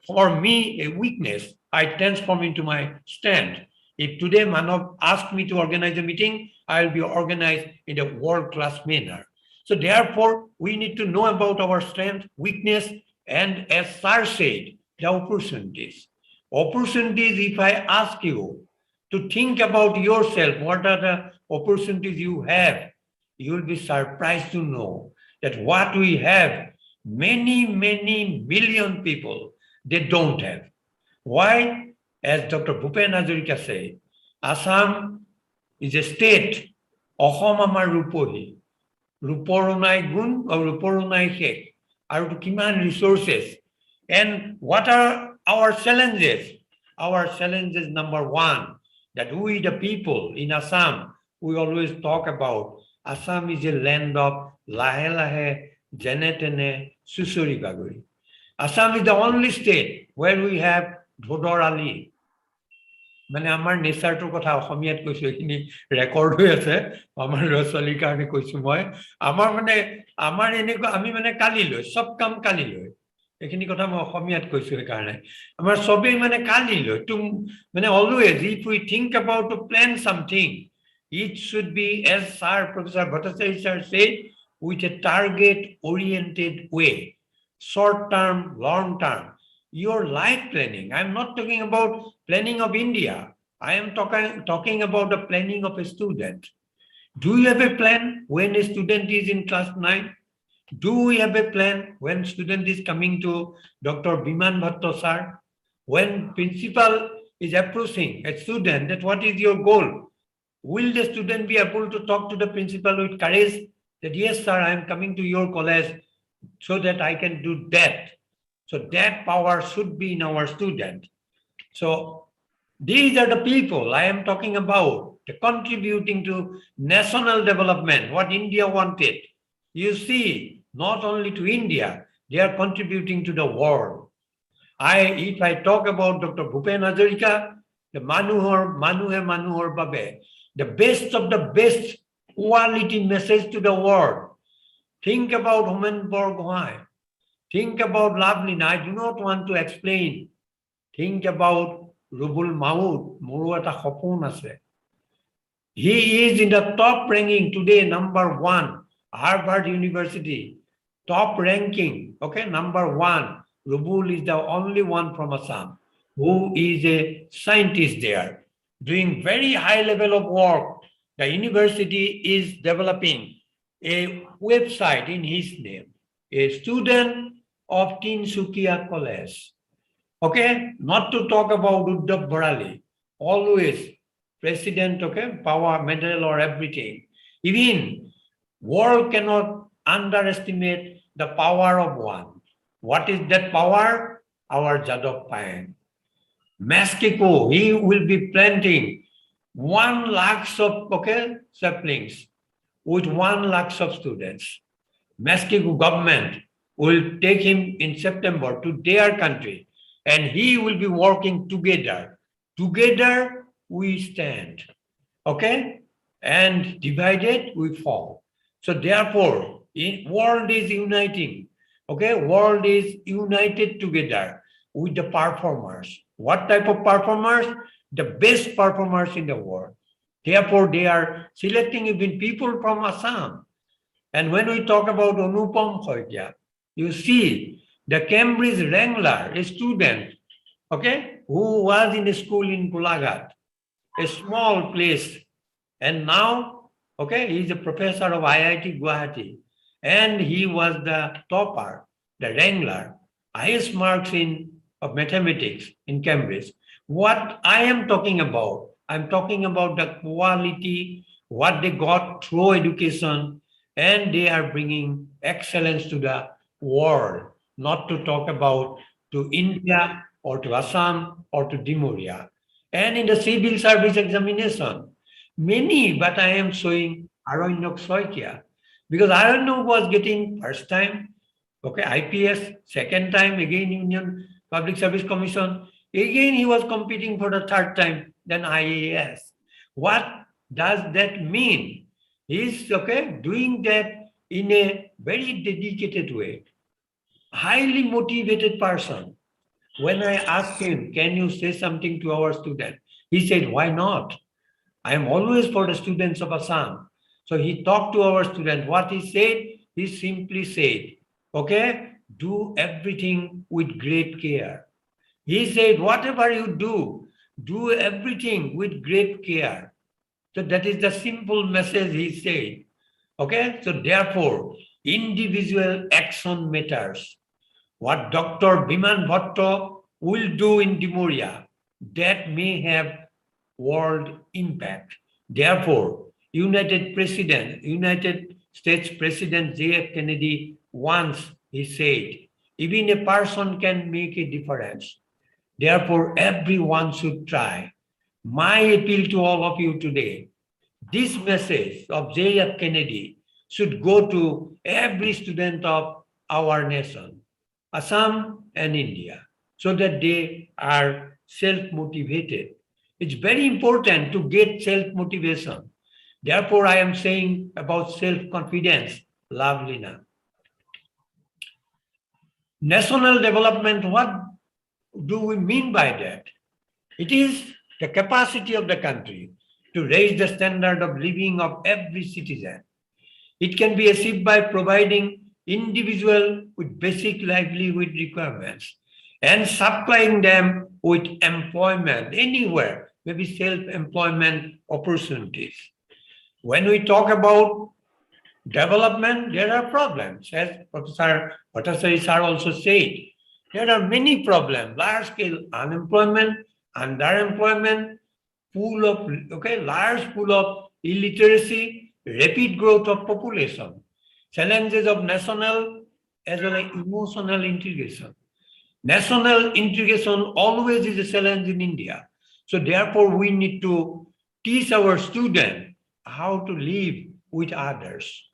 Speaker 5: for me a weakness, I transform into my strength. If today Manav asked me to organize a meeting, I'll be organized in a world-class manner. So therefore, we need to know about our strength, weakness, and as Sir said, the opportunities. Opportunities, if I ask you to think about yourself, what are the opportunities you have, you will be surprised to know that what we have, many million people, they don't have. Why? As Dr. Bhupen Hazarika said, Assam is a state, Ahom amar rupohi, ruporunai gun or ruporunai hek, are kiman resources. And what are our challenges? Our challenges, number one, that we, the people in Assam, we always talk about Assam is a land of lahe lahe, jene tene, susuri baguri. Assam is the only state where we have Dhodor Ali. মানে আমাৰ নেচাৰটোৰ কথা অসমীয়াত কৈছো, এইখিনি record হৈ আছে, আমাৰ ল'ৰা ছোৱালীৰ কাৰণে কৈছো মই। আমাৰ এনেকুৱা আমি মানে কালি লৈ চব কাম কালি লৈ, এইখিনি কথা মই অসমীয়াত কৈছো সেইকাৰণে আমাৰ চবেই মানে কালি লৈ মানে always if we think about to plan something, it should be, as Sir Professor Bhattacharya sir said, with a target oriented way, short term, long term. Your life planning. I'm not talking about planning of India. I am talking about the planning of a student. Do you have a plan when a student is in class 9? Do we have a plan when student is coming to Dr. Biman Bhatto sir? When principal is approaching a student, that what is your goal? Will the student be able to talk to the principal with courage that yes sir, I am coming to your college so that I can do that. So that power should be in our student. So these are the people I am talking about, the contributing to national development, what India wanted. You see, not only to India, they are contributing to the world. If I talk about Dr. Bhupen Hazarika, the Manuhe Babe, the best of the best quality message to the world. Think about Homen Borgohain. Think about Lavlina. I do not want to explain. Think about Rubul Maud, Muruata Hopun ase. He is in the top ranking today, number 1 Harvard University, top ranking, okay, #1. Rubul is the only one from Assam who is a scientist there, doing very high level of work. The university is developing a website in his name, a student of Tinsukia College. Okay, not to talk about Uddhav Barali, always president, okay, power, medal or everything. Even world cannot underestimate the power of one. What is that power? Our Jadov Payeng. Mexico, he will be planting 1 lakhs of, okay, saplings with 1 lakhs of students. Mexico government will take him in September to their country and he will be working together. Together we stand, okay? And divided we fall. So therefore, world is uniting, okay? World is united together with the performers. What type of performers? The best performers in the world. Therefore, they are selecting even people from Assam. And when we talk about Anupam Khoikia, you see the Cambridge Wrangler, a student, okay, who was in a school in Gulagat, a small place, and now, okay, he's a professor of IIT Guwahati, and he was the topper, the Wrangler, highest marks in of mathematics in Cambridge. What I am talking about, I'm talking about the quality, what they got through education, and they are bringing excellence to the world, not to talk about to India or to Assam or to Dimoria. And in the civil service examination, many, but I am showing Aranyok Soikia, because Aranyok was getting first time, okay, IPS, second time, again Union Public Service Commission, again he was competing for the third time, then IAS. What does that mean? He's, okay, doing that in a very dedicated way, highly motivated person. When I asked him, can you say something to our student? He said, why not? I am always for the students of Assam. So he talked to our student. What he said, he simply said, okay, do everything with great care. He said, whatever you do everything with great care. So that is the simple message he said. Okay, so therefore, individual action matters. What Dr. Biman Bhatto will do in Dimoria, that may have world impact. Therefore, United States President J.F. Kennedy once he said, even a person can make a difference. Therefore, everyone should try. My appeal to all of you today, this message of J.F. Kennedy should go to every student of our nation, Assam and India, so that they are self-motivated. It's very important to get self-motivation. Therefore, I am saying about self-confidence, Lovelina. National development, what do we mean by that? It is the capacity of the country to raise the standard of living of every citizen. It can be achieved by providing individual with basic livelihood requirements and supplying them with employment anywhere, maybe self-employment opportunities. When we talk about development, there are problems. As Professor Bhattacharya sir also said, there are many problems, large-scale unemployment, underemployment, pool of, okay, large pool of illiteracy, rapid growth of population, challenges of national as well as emotional integration. National integration always is a challenge in India. So therefore, we need to teach our students how to live with others.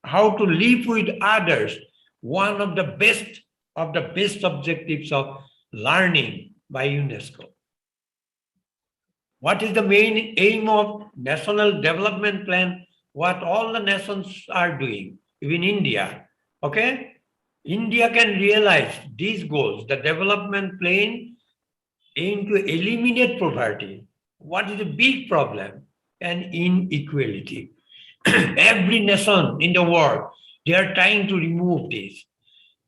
Speaker 5: How to live with others, one of the best objectives of learning by UNESCO. What is the main aim of National Development Plan? What all the nations are doing, even India, okay? India can realize these goals. The development plan aim to eliminate poverty. What is a big problem? And inequality. Every nation in the world, they are trying to remove this.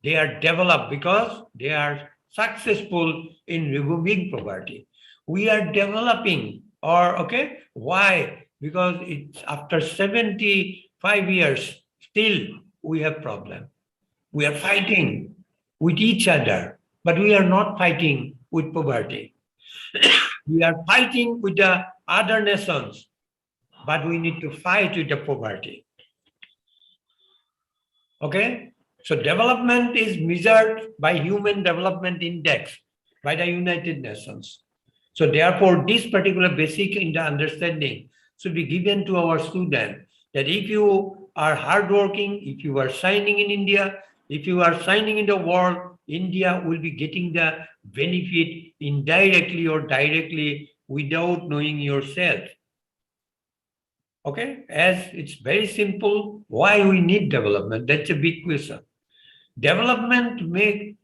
Speaker 5: They are developed because they are successful in removing poverty. We are developing, or okay, why? Because it's after 75 years, still we have problem. We are fighting with each other, but we are not fighting with poverty. We are fighting with the other nations, but we need to fight with the poverty. Okay? So development is measured by Human Development Index by the United Nations. So therefore, this particular basic in the understanding should be given to our students that if you are hardworking, if you are shining in India, if you are shining in the world, India will be getting the benefit indirectly or directly without knowing yourself. Okay, as it's very simple, why we need development? That's a big question. Development make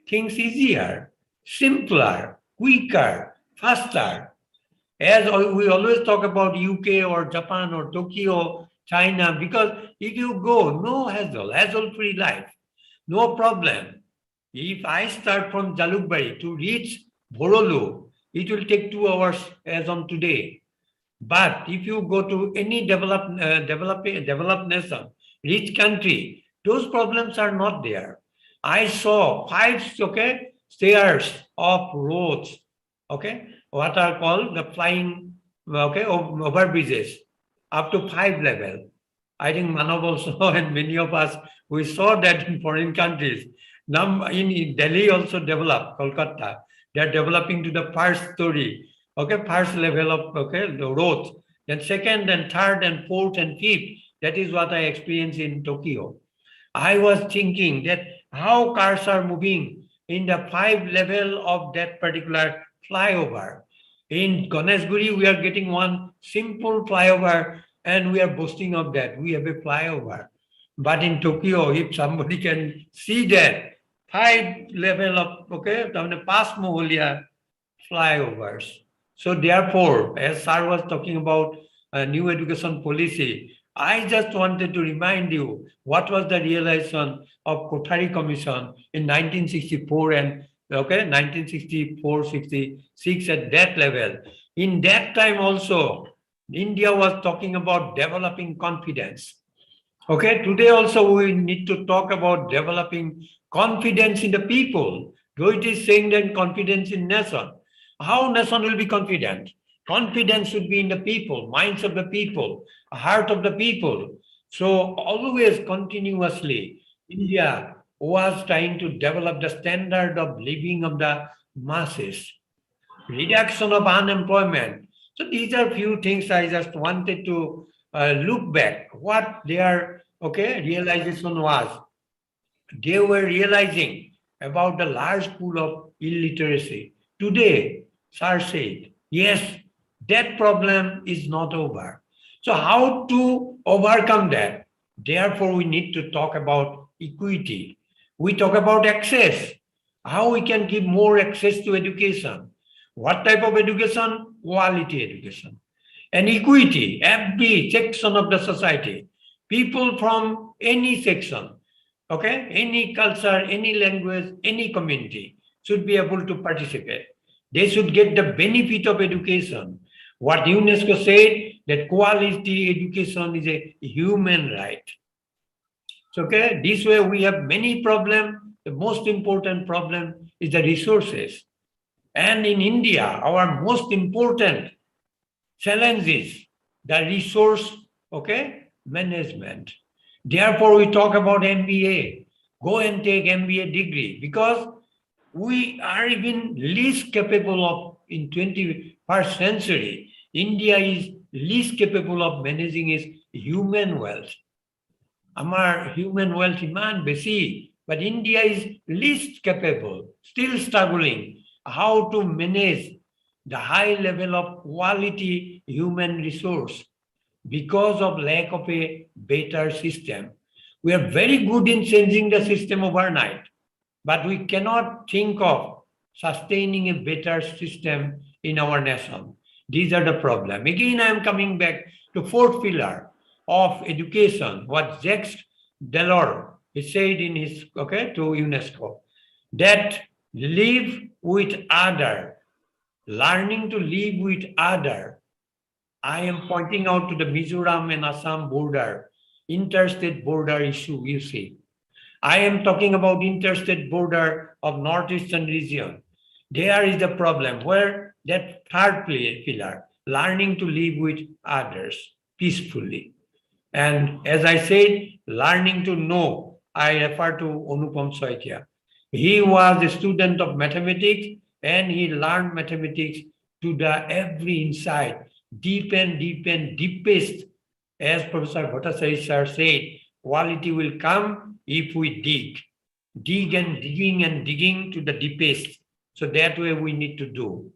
Speaker 5: things easier, simpler, quicker, faster. As we always talk about UK or Japan or Tokyo, China, because if you go, no hassle-free life, no problem. If I start from Jalukbari to reach Borolu, it will take 2 hours as on today. But if you go to any developed nation, rich country, those problems are not there. I saw 5 stairs of roads, what are called the flying over bridges up to 5 level. I think Manav also and many of us we saw that in foreign countries. Now in Delhi also developed, Kolkata, they are developing to the first story. First level of the roads, then second and third and fourth and fifth. That is what I experienced in Tokyo. I was thinking that how cars are moving in the 5 level of that particular flyover. In Ganeshguri, we are getting one simple flyover and we are boasting of that. We have a flyover. But in Tokyo, if somebody can see that 5 level of past Mongolia flyovers. So therefore, as Sir was talking about a new education policy, I just wanted to remind you what was the realization of Kothari Commission in 1964 and 1964-66 at that level. In that time also, India was talking about developing confidence. Today also we need to talk about developing confidence in the people. Though it is saying that confidence in nation. How nation will be confident? Confidence should be in the people, minds of the people, heart of the people. So always continuously, India was trying to develop the standard of living of the masses, reduction of unemployment. So these are few things I just wanted to look back what their realization was. They were realizing about the large pool of illiteracy. Today, Sir said, yes, that problem is not over. So how to overcome that? Therefore, we need to talk about equity. We talk about access, how we can give more access to education. What type of education? Quality education. And equity, every section of the society, people from any section, any culture, any language, any community should be able to participate. They should get the benefit of education. What UNESCO said, that quality education is a human right. So, this way we have many problems. The most important problem is the resources. And in India, our most important challenge is the resource, management. Therefore, we talk about MBA. Go and take MBA degree because we are even least capable of, in 21st century, India is least capable of managing its human wealth. Our human wealth demand basi, but India is least capable, still struggling how to manage the high level of quality human resource because of lack of a better system. We are very good in changing the system overnight, but we cannot think of sustaining a better system in our nation. These are the problem. Again, I am coming back to fourth pillar. of education, what Jacques Delors said in his, to UNESCO, that live with other, learning to live with other. I am pointing out to the Mizoram and Assam border, interstate border issue, you see. I am talking about interstate border of northeastern region. There is the problem where that third pillar, learning to live with others peacefully. And as I said, learning to know, I refer to Anupam Soitia. He was a student of mathematics and he learned mathematics to the every insight, deep and deepest. As Professor Bhattacharya sir said, quality will come if we dig and digging to the deepest. So that way we need to do.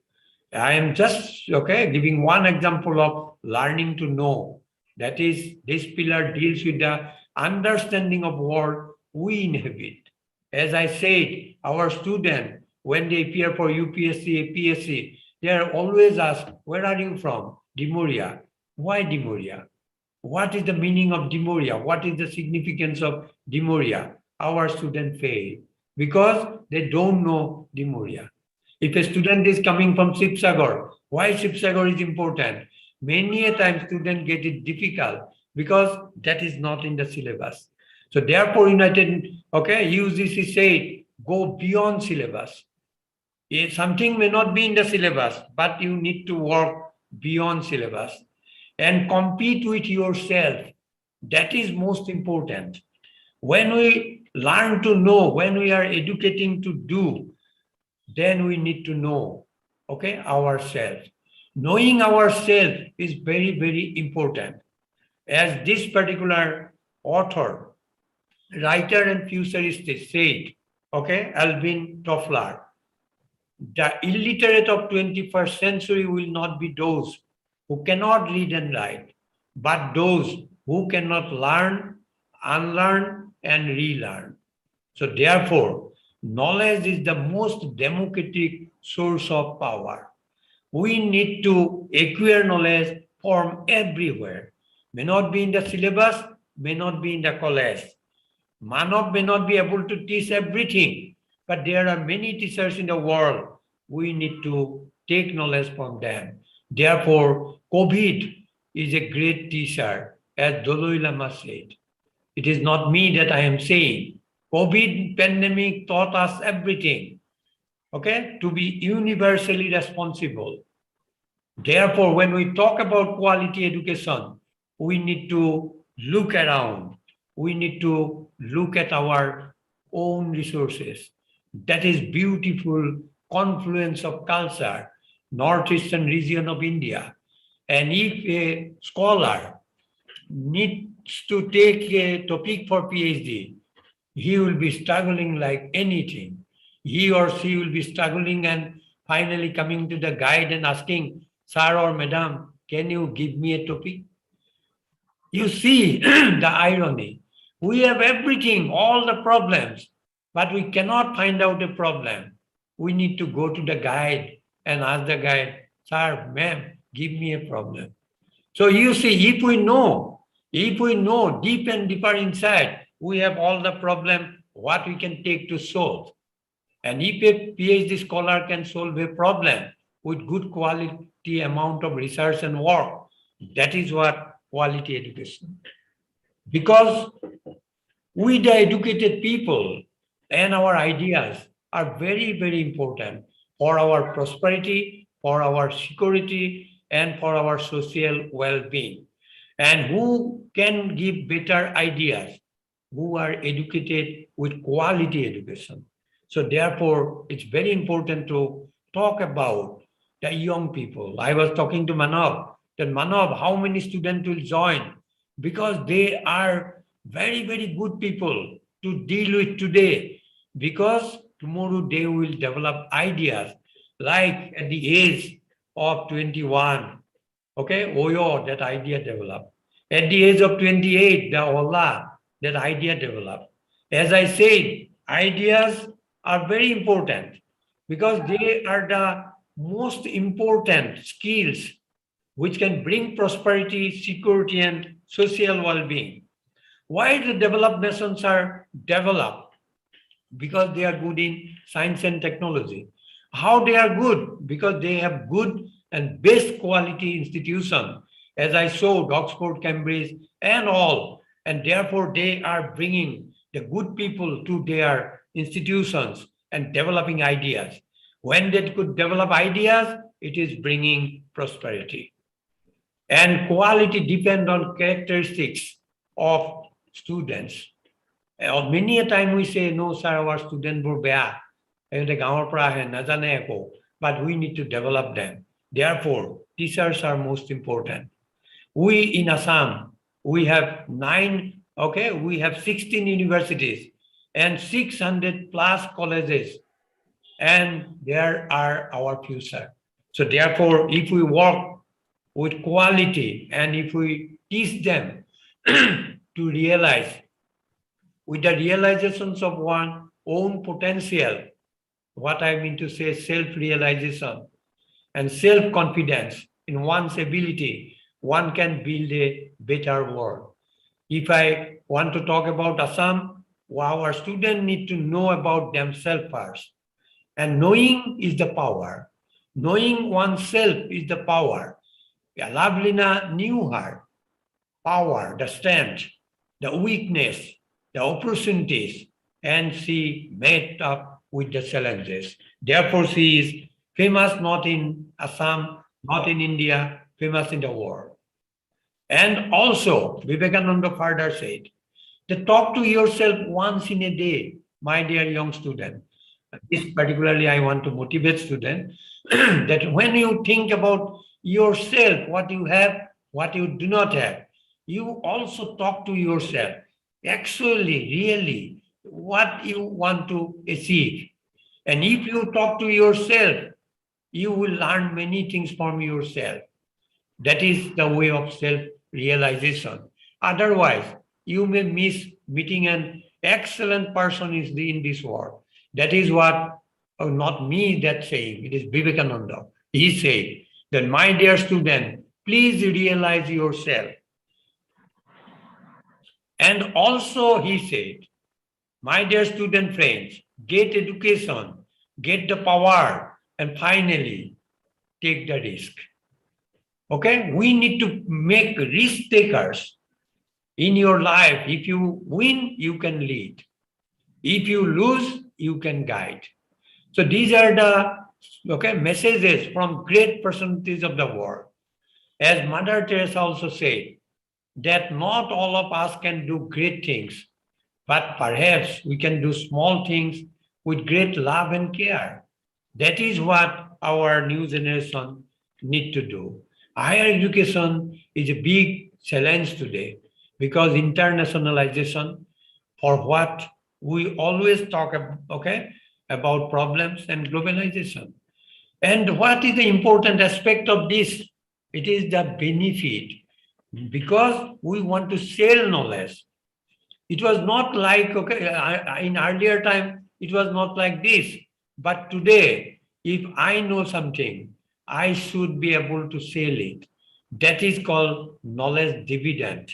Speaker 5: I am just giving one example of learning to know. That is, this pillar deals with the understanding of world we inhabit. As I said, our students, when they appear for UPSC, APSC, they are always asked, where are you from? Dimoria. Why Dimoria? What is the meaning of Dimoria? What is the significance of Dimoria? Our students fail because they don't know Dimoria. If a student is coming from Shivsagar, why Shivsagar is important? Many a time students get it difficult because that is not in the syllabus. So therefore, UGC said, go beyond syllabus. Something may not be in the syllabus, but you need to work beyond syllabus and compete with yourself. That is most important. When we learn to know, when we are educating to do, then we need to know, ourselves. Knowing ourselves is very important. As this particular author, writer and futurist said, Alvin Toffler, the illiterate of 21st century will not be those who cannot read and write, but those who cannot learn, unlearn, and relearn. So therefore, knowledge is the most democratic source of power. We need to acquire knowledge from everywhere. May not be in the syllabus, may not be in the college. Manav may not be able to teach everything, but there are many teachers in the world. We need to take knowledge from them. Therefore, COVID is a great teacher, as Dalai Lama said. It is not me that I am saying. COVID pandemic taught us everything, to be universally responsible. Therefore, when we talk about quality education, we need to look around. We need to look at our own resources. That is beautiful confluence of culture, northeastern region of India. And if a scholar needs to take a topic for PhD, he will be struggling like anything. He or she will be struggling and finally coming to the guide and asking, sir or madam, can you give me a topic? You see the irony. We have everything, all the problems, but we cannot find out a problem. We need to go to the guide and ask the guide, sir, ma'am, give me a problem. So you see, if we know deep and deeper inside, we have all the problem, what we can take to solve. And if a PhD scholar can solve a problem with good quality amount of research and work, that is what quality education. Because we, the educated people, and our ideas are very important for our prosperity, for our security, and for our social well-being. And who can give better ideas? Who are educated with quality education. So therefore, it's very important to talk about the young people. I was talking to Manav, that Manav, how many students will join? Because they are very good people to deal with today. Because tomorrow they will develop ideas like at the age of 21, Oyo, that idea developed. At the age of 28, the Ola, that idea developed. As I said, ideas are very important because they are the most important skills which can bring prosperity, security, and social well-being. Why the developed nations are developed? Because they are good in science and technology. How they are good? Because they have good and best quality institutions, as I showed, Oxford, Cambridge, and all. And therefore, they are bringing the good people to their institutions and developing ideas. When they could develop ideas, it is bringing prosperity. And quality depend on characteristics of students. Many a time we say, no, sir, our students were bad. But we need to develop them. Therefore, teachers are most important. We in Assam, we have we have 16 universities and 600 plus colleges, and there are our future. So therefore, if we work with quality and if we teach them to realize with the realizations of one's own potential, what I mean to say, self-realization and self-confidence in one's ability, one can build a better world. If I want to talk about Assam, our students need to know about themselves first. And knowing is the power. Knowing oneself is the power. Lavlina knew her power, the strength, the weakness, the opportunities, and she met up with the challenges. Therefore, she is famous not in Assam, not in India, famous in the world. And also, Vivekananda further said, to talk to yourself once in a day, my dear young student. This particularly I want to motivate students that when you think about yourself, what you have, what you do not have, you also talk to yourself. Actually, really, what you want to achieve. And if you talk to yourself, you will learn many things from yourself. That is the way of self-realization. Otherwise, you may miss meeting an excellent person in this world. That is what, not me that saying, it is Vivekananda. He said that, my dear student, please realize yourself. And also he said, my dear student friends, get education, get the power, and finally take the risk. Okay, we need to make risk takers in your life. If you win, you can lead. If you lose, you can guide. So these are the messages from great personalities of the world. As Mother Teresa also said, that not all of us can do great things, but perhaps we can do small things with great love and care. That is what our new generation need to do. Higher education is a big challenge today because internationalization, for what we always talk about problems and globalization. And what is the important aspect of this? It is the benefit, because we want to sell knowledge. It was not like, in earlier time, it was not like this. But today, if I know something, I should be able to sell it. That is called knowledge dividend.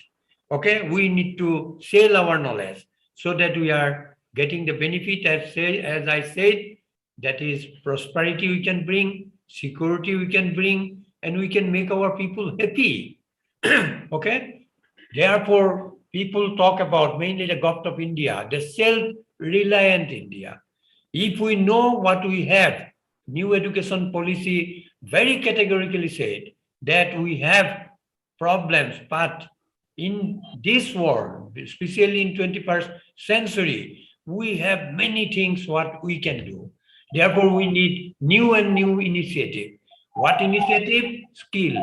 Speaker 5: Okay, we need to sell our knowledge so that we are getting the benefit, as I said, that is prosperity we can bring, security we can bring, and we can make our people happy. Okay, therefore, people talk about, mainly the government of India, the self-reliant India. If we know what we have, new education policy very categorically said that we have problems, but in this world, especially in 21st century, we have many things what we can do. Therefore, we need new and new initiative. What initiative? Skill.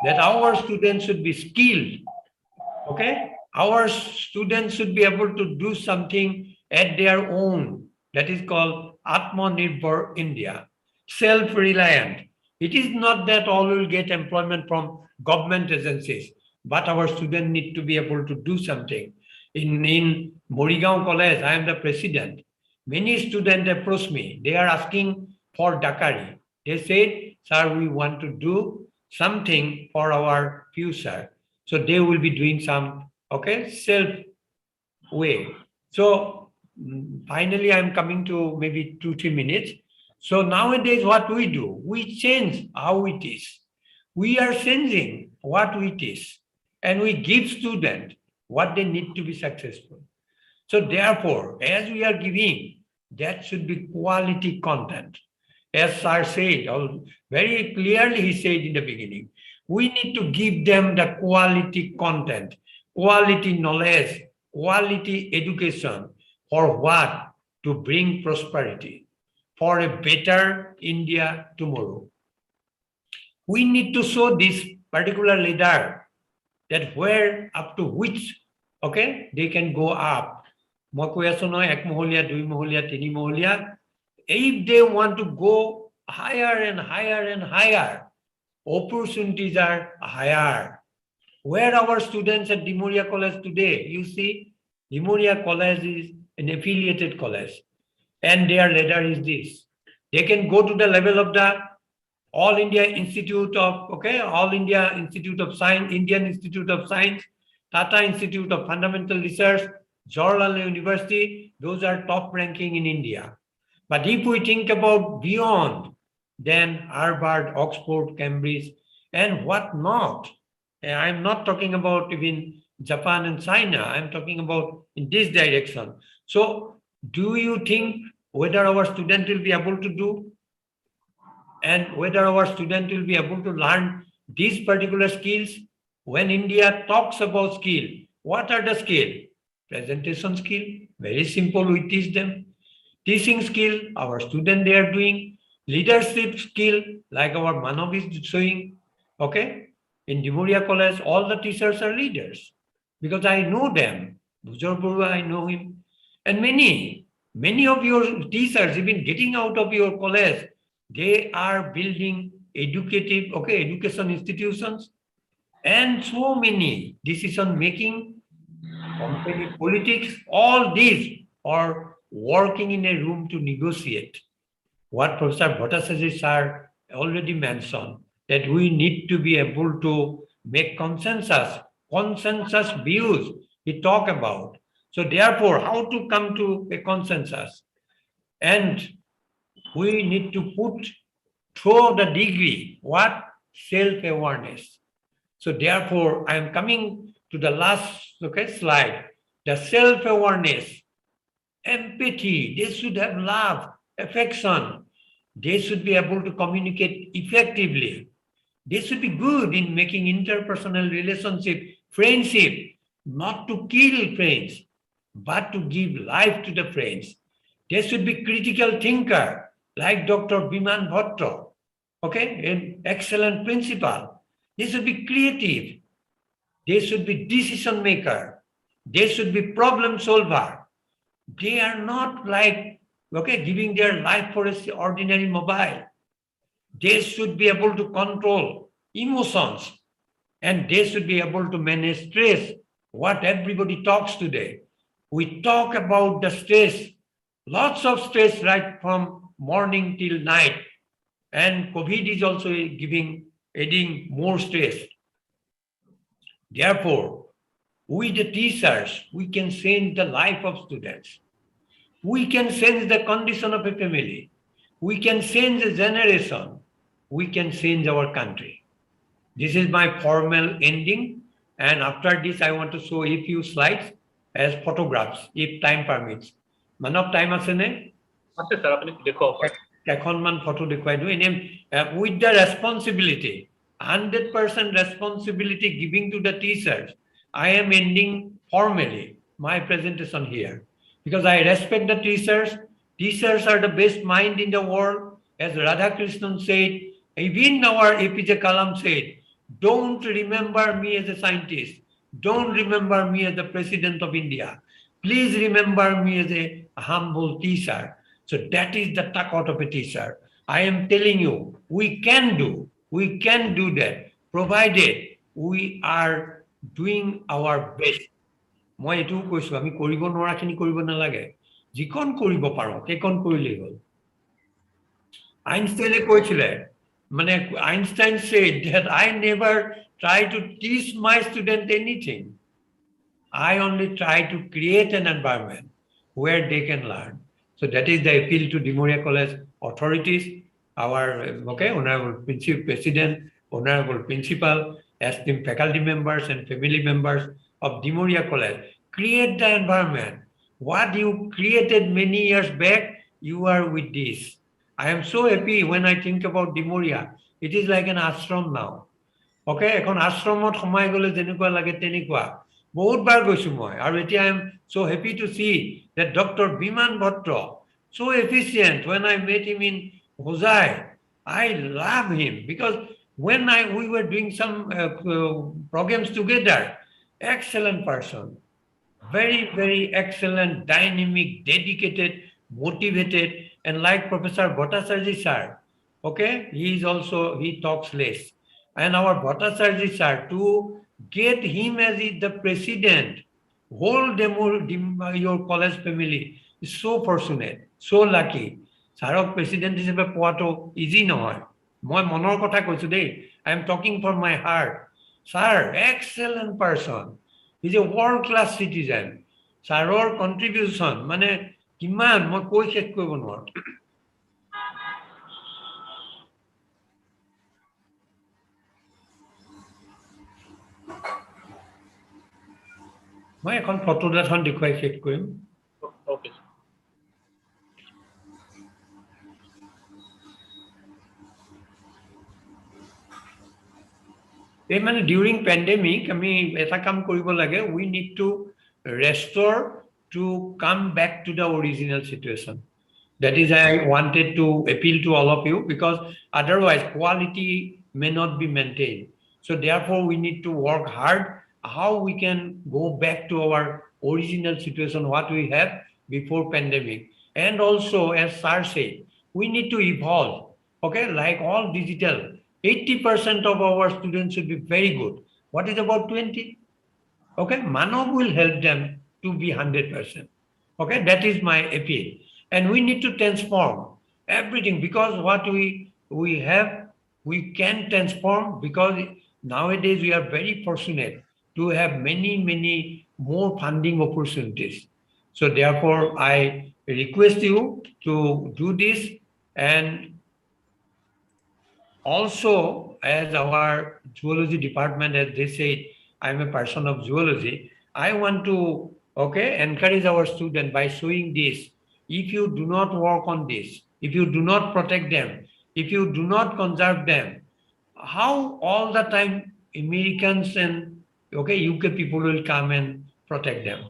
Speaker 5: That our students should be skilled. Okay? Our students should be able to do something at their own. That is called Atmanirbhar India. Self-reliant. It is not that all will get employment from government agencies, but our students need to be able to do something. In Morigaon College, I am the president. Many students approach me. They are asking for Dakari. They said, sir, we want to do something for our future. So they will be doing some, okay, self way. So finally, I'm coming to maybe 2-3 minutes. So nowadays, what we do, we change how it is. We are changing what it is, and we give students what they need to be successful. So therefore, as we are giving, that should be quality content. As Sir said, very clearly he said in the beginning, we need to give them the quality content, quality knowledge, quality education. For what? To bring prosperity, for a better India tomorrow. We need to show this particular leader that where up to which, okay, they can go up. If they want to go higher and higher and higher, opportunities are higher. Where our students at Dimoria College today, you see, Dimoria College is an affiliated college, and their ladder is this. They can go to the level of the All India Institute of, okay, All India Institute of Science, Indian Institute of Science, Tata Institute of Fundamental Research, Jawaharlal University, those are top ranking in India. But if we think about beyond, then Harvard, Oxford, Cambridge, and what not. And I'm not talking about even Japan and China. I'm talking about in this direction. So do you think whether our student will be able to do and whether our student will be able to learn these particular skills? When India talks about skill, what are the skills? Presentation skill, very simple, we teach them. Teaching skill, our student they are doing. Leadership skill, like our Manav is showing. Okay, in Dimoria College, all the teachers are leaders because I know them. Bujor Burwa, I know him, and many of your teachers, even getting out of your college, they are building educative, okay, education institutions, and so many decision making, company politics, all these are working in a room to negotiate. What Professor Bhattacharya sir already mentioned, that we need to be able to make consensus views he talk about. So therefore, how to come to a consensus? And we need to put through the degree, what? Self-awareness. So therefore, I am coming to the last, okay, slide. The self-awareness, empathy, they should have love, affection. They should be able to communicate effectively. They should be good in making interpersonal relationship, friendship, not to kill friends, but to give life to the friends. They should be critical thinker, like Dr. Biman Bhatto, okay, an excellent principal. They should be creative. They should be decision maker. They should be problem solver. They are not like, okay, giving their life for an ordinary mobile. They should be able to control emotions, and they should be able to manage stress, what everybody talks today. We talk about the stress, lots of stress right from morning till night. And COVID is also adding more stress. Therefore, we the teachers, we can change the life of students. We can change the condition of a family. We can change the generation. We can change our country. This is my formal ending. And after this, I want to show a few slides as photographs, if time permits. Manav, time ase ne?
Speaker 3: Ase sir, apni dekho apar.
Speaker 5: Ekhonman photo dekhwai do. With the responsibility, 100% responsibility giving to the teachers, I am ending formally my presentation here because I respect the teachers. Teachers are the best mind in the world. As Radhakrishnan said, even our APJ Kalam said, don't remember me as a scientist. Don't remember me as the president of India. Please remember me as a humble teacher. So that is the takat of a teacher. I am telling you, we can do that, provided we are doing our best. মই এটুও কৈছো আমি কৰিব নোৱাৰাখিনি কৰিব নালাগে, যিখন কৰিব পাৰো সেইখন কৰিলেই হ'ল। আইনষ্টাইনে কৈছিলে, মানে Einstein said that I never try to teach my student anything. I only try to create an environment where they can learn. So that is the appeal to Dimoria College authorities, our honorable president, honorable principal, esteemed faculty members and family members of Dimoria College. Create the environment. What you created many years back, you are with this. I am so happy when I think about Dimoria. It is like an ashram now. Okay, এখন আশ্রমত সোমাই গলে যেনেকুৱা লাগে তেনেকুৱা বহুত বাৰ গৈছো মই আৰু এতিয়া I am so happy to see that Dr. Biman Bhatra, so efficient. When I met him in Hosai, I love him because when we were doing some programs together, excellent person, very, very excellent, dynamic, dedicated, motivated, and like Professor Bhattacharya sir, okay, he talks less. And our Bhattacharya sir, to get him as the president, whole your college family is so fortunate, so lucky. Sarok president hisabe poato easy nohoy. Moi monor kotha koisu dei. I am talking from my heart. Sir, excellent person. He's a world-class citizen. Saror contribution, mane kiman moi koi shek koibo nor. মই এখন photo এখন দেখুৱাই শেষ কৰিম
Speaker 3: Okay.
Speaker 5: এই মানে during pandemic আমি এটা কাম কৰিব লাগে, we need to restore to come back to the original situation. That is I wanted to appeal to all of you because otherwise quality may not be maintained. So therefore we need to work hard how we can go back to our original situation what we have before pandemic. And also as sir said, we need to evolve. Okay, like all digital, 80% of our students should be very good. What is about 20? Okay, Manav will help them to be 100%. Okay, that is my appeal. And we need to transform everything because what we have, we can transform because nowadays we are very fortunate to have many, many more funding opportunities. So therefore, I request you to do this. And also, as our zoology department, as they said, I'm a person of zoology. I want to, encourage our students by showing this. If you do not work on this, if you do not protect them, if you do not conserve them, how all the time Americans and UK people will come and protect them.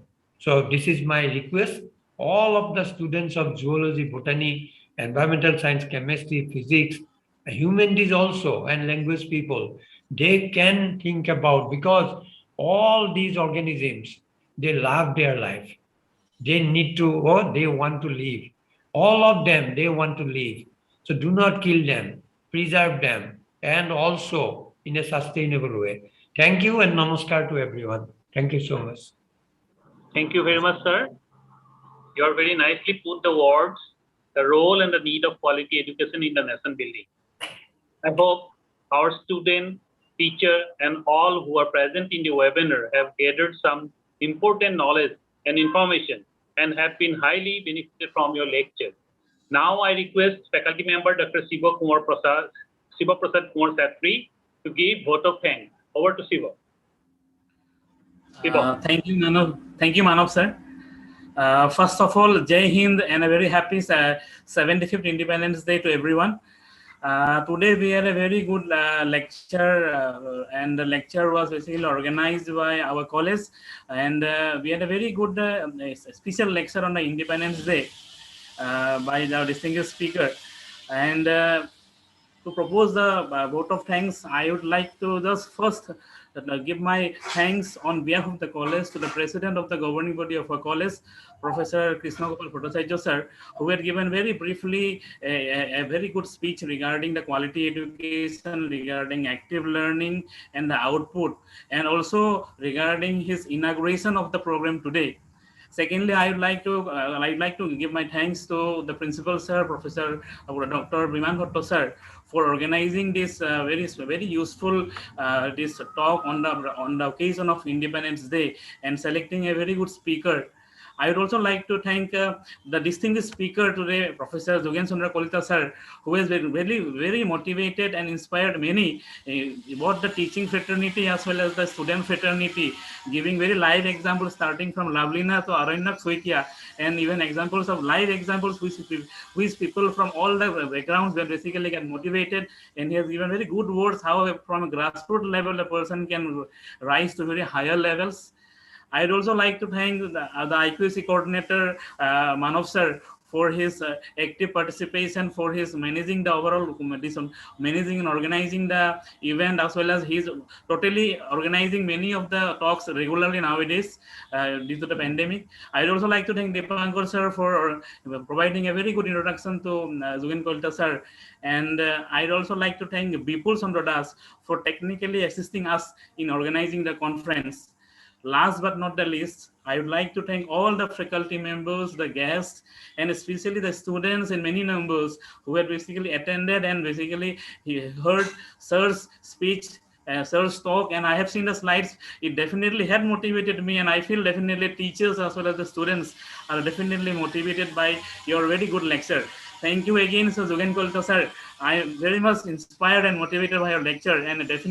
Speaker 5: So this is my request. All of the students of zoology, botany, environmental science, chemistry, physics, humanities also, and language people, they can think about because all these organisms, they love their life. They need to, or they want to live. All of them, they want to live. So do not kill them, preserve them, and also in a sustainable way. Thank you and namaskar to everyone. Thank you so much.
Speaker 3: Thank you very much, sir. You are very nicely put the words, the role and the need of quality education in the nation building. I hope our student, teacher, and all who are present in the webinar have gathered some important knowledge and information and have been highly benefited from your lecture. Now I request faculty member Dr. Siva Prasad Kumar Satri to give vote of thanks. Over to Siva.
Speaker 7: Thank you, Manav. Thank you, Manav, sir. First of all, Jai Hind and a very happy 75th Independence Day to everyone. Today we had a very good lecture and the lecture was basically organized by our college, and we had a very good special lecture on the Independence Day by our distinguished speaker. And to propose the vote of thanks, I would like to just first give my thanks on behalf of the college to the president of the governing body of our college, Professor Krishna Gopal Bhattacharya sir, who had given very briefly a very good speech regarding the quality education, regarding active learning and the output, and also regarding his inauguration of the program today. Secondly, I'd like to give my thanks to the principal sir, Professor Dr. Biman Bhatra sir, for organizing this very useful this talk on the occasion of Independence Day and selecting a very good speaker. I would also like to thank the distinguished speaker today, Professor Jogen Chandra Kolita sir, who has been very motivated and inspired many about the teaching fraternity as well as the student fraternity, giving very live examples starting from Lavlina to Aranyak Soikia, and even examples of live examples which people from all the backgrounds were basically get motivated, and he has given very good words how from a grassroots level a person can rise to very higher levels. I'd also like to thank the IQC coordinator, Manav sir, for his active participation, for his managing the overall, managing and organizing the event, as well as he's totally organizing many of the talks regularly nowadays due to the pandemic. I'd also like to thank Dipankar sir for providing a very good introduction to Jogen Kolita sir. And I'd also like to thank Bipul Chandra Das for technically assisting us in organizing the conference. Last but not the least, I would like to thank all the faculty members, the guests, and especially the students in many numbers who had basically attended and basically heard sir's speech, sir's talk, and I have seen the slides. It definitely had motivated me, and I feel definitely teachers as well as the students are definitely motivated by your very good lecture. Thank you again, Sir Jogen Kolita sir. I am very much inspired and motivated by your lecture, and definitely